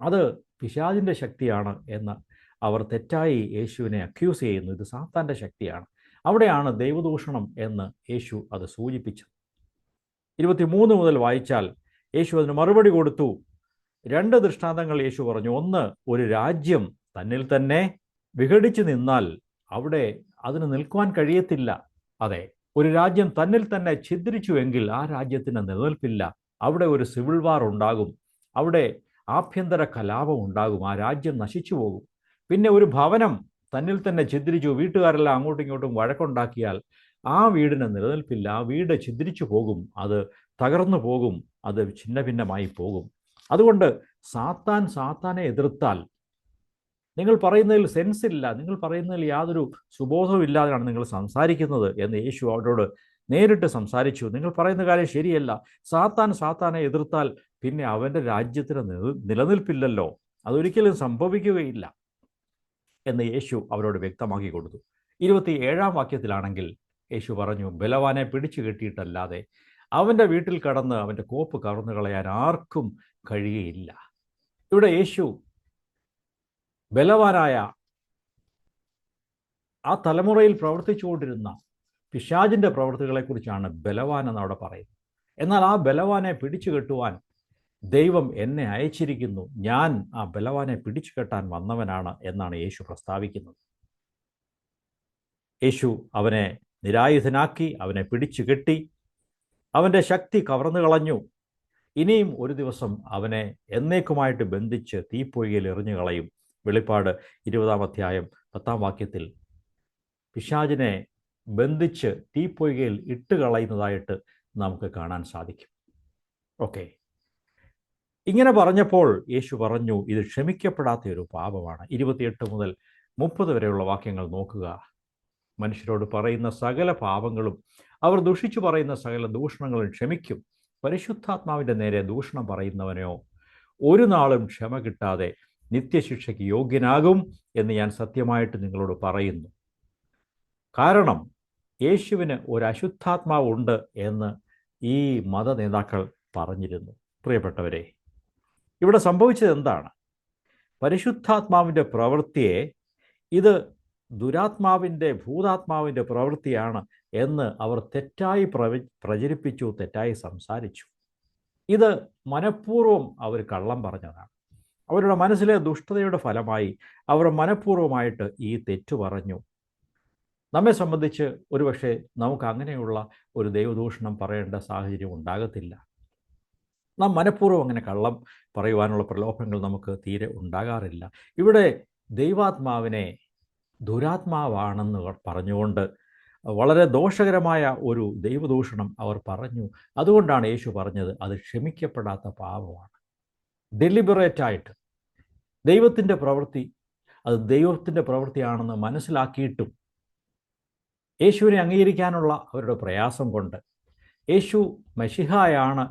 അത് പിശാചിൻ്റെ ശക്തിയാണ് എന്ന് അവർ തെറ്റായി യേശുവിനെ അക്യൂസ് ചെയ്യുന്നു. ഇത് സാത്താൻ്റെ ശക്തിയാണ്. അവിടെയാണ് ദൈവദൂഷണം എന്ന് യേശു അത് സൂചിപ്പിച്ചത്. 23 മുതൽ വായിച്ചാൽ യേശു അതിന് മറുപടി കൊടുത്തു. 2 ദൃഷ്ടാന്തങ്ങൾ യേശു പറഞ്ഞു. ഒന്ന്, ഒരു രാജ്യം തന്നിൽ തന്നെ വിഘടിച്ചു നിന്നാൽ അവിടെ അതിന് നിൽക്കുവാൻ കഴിയത്തില്ല. അതെ, ഒരു രാജ്യം തന്നിൽ തന്നെ ഛിദ്രിച്ചുവെങ്കിൽ ആ രാജ്യത്തിന് നിലനിൽപ്പില്ല. അവിടെ ഒരു സിവിൽ വാർ ഉണ്ടാകും, അവിടെ ആഭ്യന്തര കലാപം ഉണ്ടാകും, ആ രാജ്യം നശിച്ചു പോകും. പിന്നെ ഒരു ഭവനം തന്നിൽ തന്നെ ഛിദ്രിച്ചു, വീട്ടുകാരെല്ലാം അങ്ങോട്ടും ഇങ്ങോട്ടും വഴക്കുണ്ടാക്കിയാൽ ആ വീടിന് നിലനിൽപ്പില്ല. ആ വീട് ഛിദ്രിച്ചു പോകും, അത് തകർന്നു പോകും, അത് ഛിന്ന ഭിന്നമായി പോകും. അതുകൊണ്ട് സാത്താനെ എതിർത്താൽ നിങ്ങൾ പറയുന്നതിൽ സെൻസ് ഇല്ല, നിങ്ങൾ പറയുന്നതിൽ യാതൊരു സുബോധവും ഇല്ലാതെയാണ് നിങ്ങൾ സംസാരിക്കുന്നത് എന്ന് യേശു അവരോട് നേരിട്ട് സംസാരിച്ചു. നിങ്ങൾ പറയുന്ന കാര്യം ശരിയല്ല. സാത്താനെ എതിർത്താൽ പിന്നെ അവൻ്റെ രാജ്യത്തിന് നിലനിൽപ്പില്ലല്ലോ, അതൊരിക്കലും സംഭവിക്കുകയില്ല എന്ന് യേശു അവരോട് വ്യക്തമാക്കി കൊടുത്തു. 27-ാം വാക്യത്തിലാണെങ്കിൽ യേശു പറഞ്ഞു, ബലവാനെ പിടിച്ചു കെട്ടിയിട്ടല്ലാതെ അവൻ്റെ വീട്ടിൽ കടന്ന് അവൻ്റെ കോപ്പ് കവർന്നു കളയാൻ ആർക്കും കഴിയുകയില്ല. ഇവിടെ യേശു ബലവാനായ ആ തലമുറയിൽ പ്രവർത്തിച്ചുകൊണ്ടിരുന്ന പിശാചിൻ്റെ പ്രവൃത്തികളെക്കുറിച്ചാണ് ബലവാൻ എന്നവിടെ പറയുന്നത്. എന്നാൽ ആ ബലവാനെ പിടിച്ചു കെട്ടുവാൻ ദൈവം എന്നെ അയച്ചിരിക്കുന്നു, ഞാൻ ആ ബലവാനെ പിടിച്ചു കെട്ടാൻ വന്നവനാണ് എന്നാണ് യേശു പ്രസ്താവിക്കുന്നത്. യേശു അവനെ നിരായുധനാക്കി, അവനെ പിടിച്ചു കെട്ടി, അവൻ്റെ ശക്തി കവർന്നു കളഞ്ഞു. ഇനിയും ഒരു ദിവസം അവനെ എന്നേക്കുമായിട്ട് ബന്ധിച്ച് തീപ്പൊയ്കയിൽ എറിഞ്ഞു കളയും. വെളിപ്പാട് 20-ാം അധ്യായം 10-ാം വാക്യത്തിൽ പിശാചിനെ ബന്ധിച്ച് തീപ്പൊയ്കയിൽ ഇട്ട് കളയുന്നതായിട്ട് നമുക്ക് കാണാൻ സാധിക്കും. ഓക്കെ, ഇങ്ങനെ പറഞ്ഞപ്പോൾ യേശു പറഞ്ഞു, ഇത് ക്ഷമിക്കപ്പെടാത്ത ഒരു പാപമാണ്. 28 മുതൽ 30 വരെയുള്ള വാക്യങ്ങൾ നോക്കുക. മനുഷ്യരോട് പറയുന്ന സകല പാപങ്ങളും, അവർ ദുഷിച്ചു പറയുന്ന സകല ദൂഷണങ്ങളും ക്ഷമിക്കും. പരിശുദ്ധാത്മാവിൻ്റെ നേരെ ദൂഷണം പറയുന്നവനെയോ ഒരു നാളും ക്ഷമ കിട്ടാതെ നിത്യശിക്ഷയ്ക്ക് യോഗ്യനാകും എന്ന് ഞാൻ സത്യമായിട്ട് നിങ്ങളോട് പറയുന്നു. കാരണം യേശുവിന് ഒരു അശുദ്ധാത്മാവുണ്ട് എന്ന് ഈ മത നേതാക്കൾ പറഞ്ഞിരുന്നു. പ്രിയപ്പെട്ടവരെ, ഇവിടെ സംഭവിച്ചത് എന്താണ്? പരിശുദ്ധാത്മാവിൻ്റെ പ്രവൃത്തിയെ ഇത് ദുരാത്മാവിൻ്റെ ഭൂതാത്മാവിൻ്റെ പ്രവൃത്തിയാണ് എന്ന് അവർ തെറ്റായി പ്രചരിപ്പിച്ചു, തെറ്റായി സംസാരിച്ചു. ഇത് മനഃപൂർവ്വം അവർ കള്ളം പറഞ്ഞതാണ്. അവരുടെ മനസ്സിലെ ദുഷ്ടതയുടെ ഫലമായി അവർ മനഃപൂർവ്വമായിട്ട് ഈ തെറ്റു പറഞ്ഞു. നമ്മെ സംബന്ധിച്ച് ഒരുപക്ഷെ നമുക്ക് അങ്ങനെയുള്ള ഒരു ദൈവദൂഷണം പറയേണ്ട സാഹചര്യം ഉണ്ടാകത്തില്ല. നാം മനഃപൂർവ്വം അങ്ങനെ കള്ളം പറയുവാനുള്ള പ്രലോഭനങ്ങൾ നമുക്ക് തീരെ ഉണ്ടാകാറില്ല. ഇവിടെ ദൈവാത്മാവിനെ ദുരാത്മാവാണെന്ന് പറഞ്ഞുകൊണ്ട് വളരെ ദോഷകരമായ ഒരു ദൈവദൂഷണം അവർ പറഞ്ഞു. അതുകൊണ്ടാണ് യേശു പറഞ്ഞത് അത് ക്ഷമിക്കപ്പെടാത്ത പാപമാണ്. ഡെലിബറേറ്റായിട്ട് ദൈവത്തിൻ്റെ പ്രവൃത്തി, അത് ദൈവത്തിൻ്റെ പ്രവൃത്തിയാണെന്ന് മനസ്സിലാക്കിയിട്ടും യേശുവിനെ അംഗീകരിക്കാനുള്ള അവരുടെ പ്രയാസം കൊണ്ട്, യേശു മശിഹായാണ്,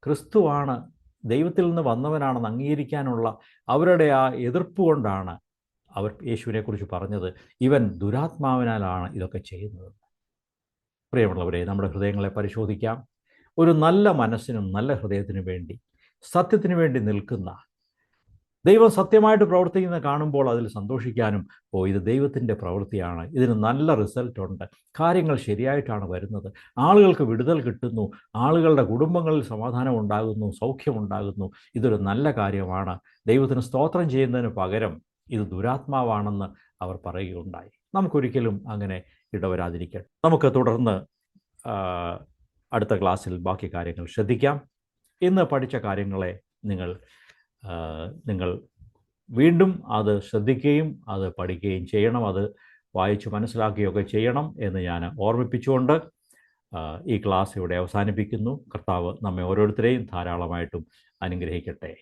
ക്രിസ്തുവാണ്, ദൈവത്തിൽ നിന്ന് വന്നവനാണെന്ന് അംഗീകരിക്കാനുള്ള അവരുടെ ആ എതിർപ്പ് കൊണ്ടാണ് അവർ യേശുവിനെക്കുറിച്ച് പറഞ്ഞത് ഇവൻ ദുരാത്മാവിനാലാണ് ഇതൊക്കെ ചെയ്യുന്നത്. പ്രിയമുള്ളവരെ, നമ്മുടെ ഹൃദയങ്ങളെ പരിശോധിക്കാം. ഒരു നല്ല മനസ്സിനും നല്ല ഹൃദയത്തിനു വേണ്ടി, സത്യത്തിനു വേണ്ടി നിൽക്കുന്ന, ദൈവം സത്യമായിട്ട് പ്രവർത്തിക്കുന്നത് കാണുമ്പോൾ അതിൽ സന്തോഷിക്കാനും, ഇത് ദൈവത്തിൻ്റെ പ്രവൃത്തിയാണ്, ഇതിന് നല്ല റിസൾട്ട് ഉണ്ട്, കാര്യങ്ങൾ ശരിയായിട്ടാണ് വരുന്നത്, ആളുകൾക്ക് വിടുതൽ കിട്ടുന്നു, ആളുകളുടെ കുടുംബങ്ങളിൽ സമാധാനം ഉണ്ടാകുന്നു, സൗഖ്യമുണ്ടാകുന്നു, ഇതൊരു നല്ല കാര്യമാണ്, ദൈവത്തിന് സ്തോത്രം ചെയ്യുന്നതിന് പകരം ഇത് ദുരാത്മാവാണെന്ന് അവർ പറയുകയുണ്ടായി. നമുക്കൊരിക്കലും അങ്ങനെ ഇടവരാതിരിക്കട്ടെ. നമുക്ക് തുടർന്ന് അടുത്ത ക്ലാസ്സിൽ ബാക്കി കാര്യങ്ങൾ ശ്രദ്ധിക്കാം. ഇന്ന് പഠിച്ച കാര്യങ്ങളെ നിങ്ങൾ വീണ്ടും അത് ശ്രദ്ധിക്കുകയും അത് പഠിക്കുകയും ചെയ്യണം, അത് വായിച്ച് മനസ്സിലാക്കുകയൊക്കെ ചെയ്യണം എന്ന് ഞാൻ ഓർമ്മിപ്പിച്ചുകൊണ്ട് ഈ ക്ലാസ് ഇവിടെ അവസാനിപ്പിക്കുന്നു. കർത്താവ് നമ്മെ ഓരോരുത്തരെയും ധാരാളമായിട്ടും അനുഗ്രഹിക്കട്ടെ.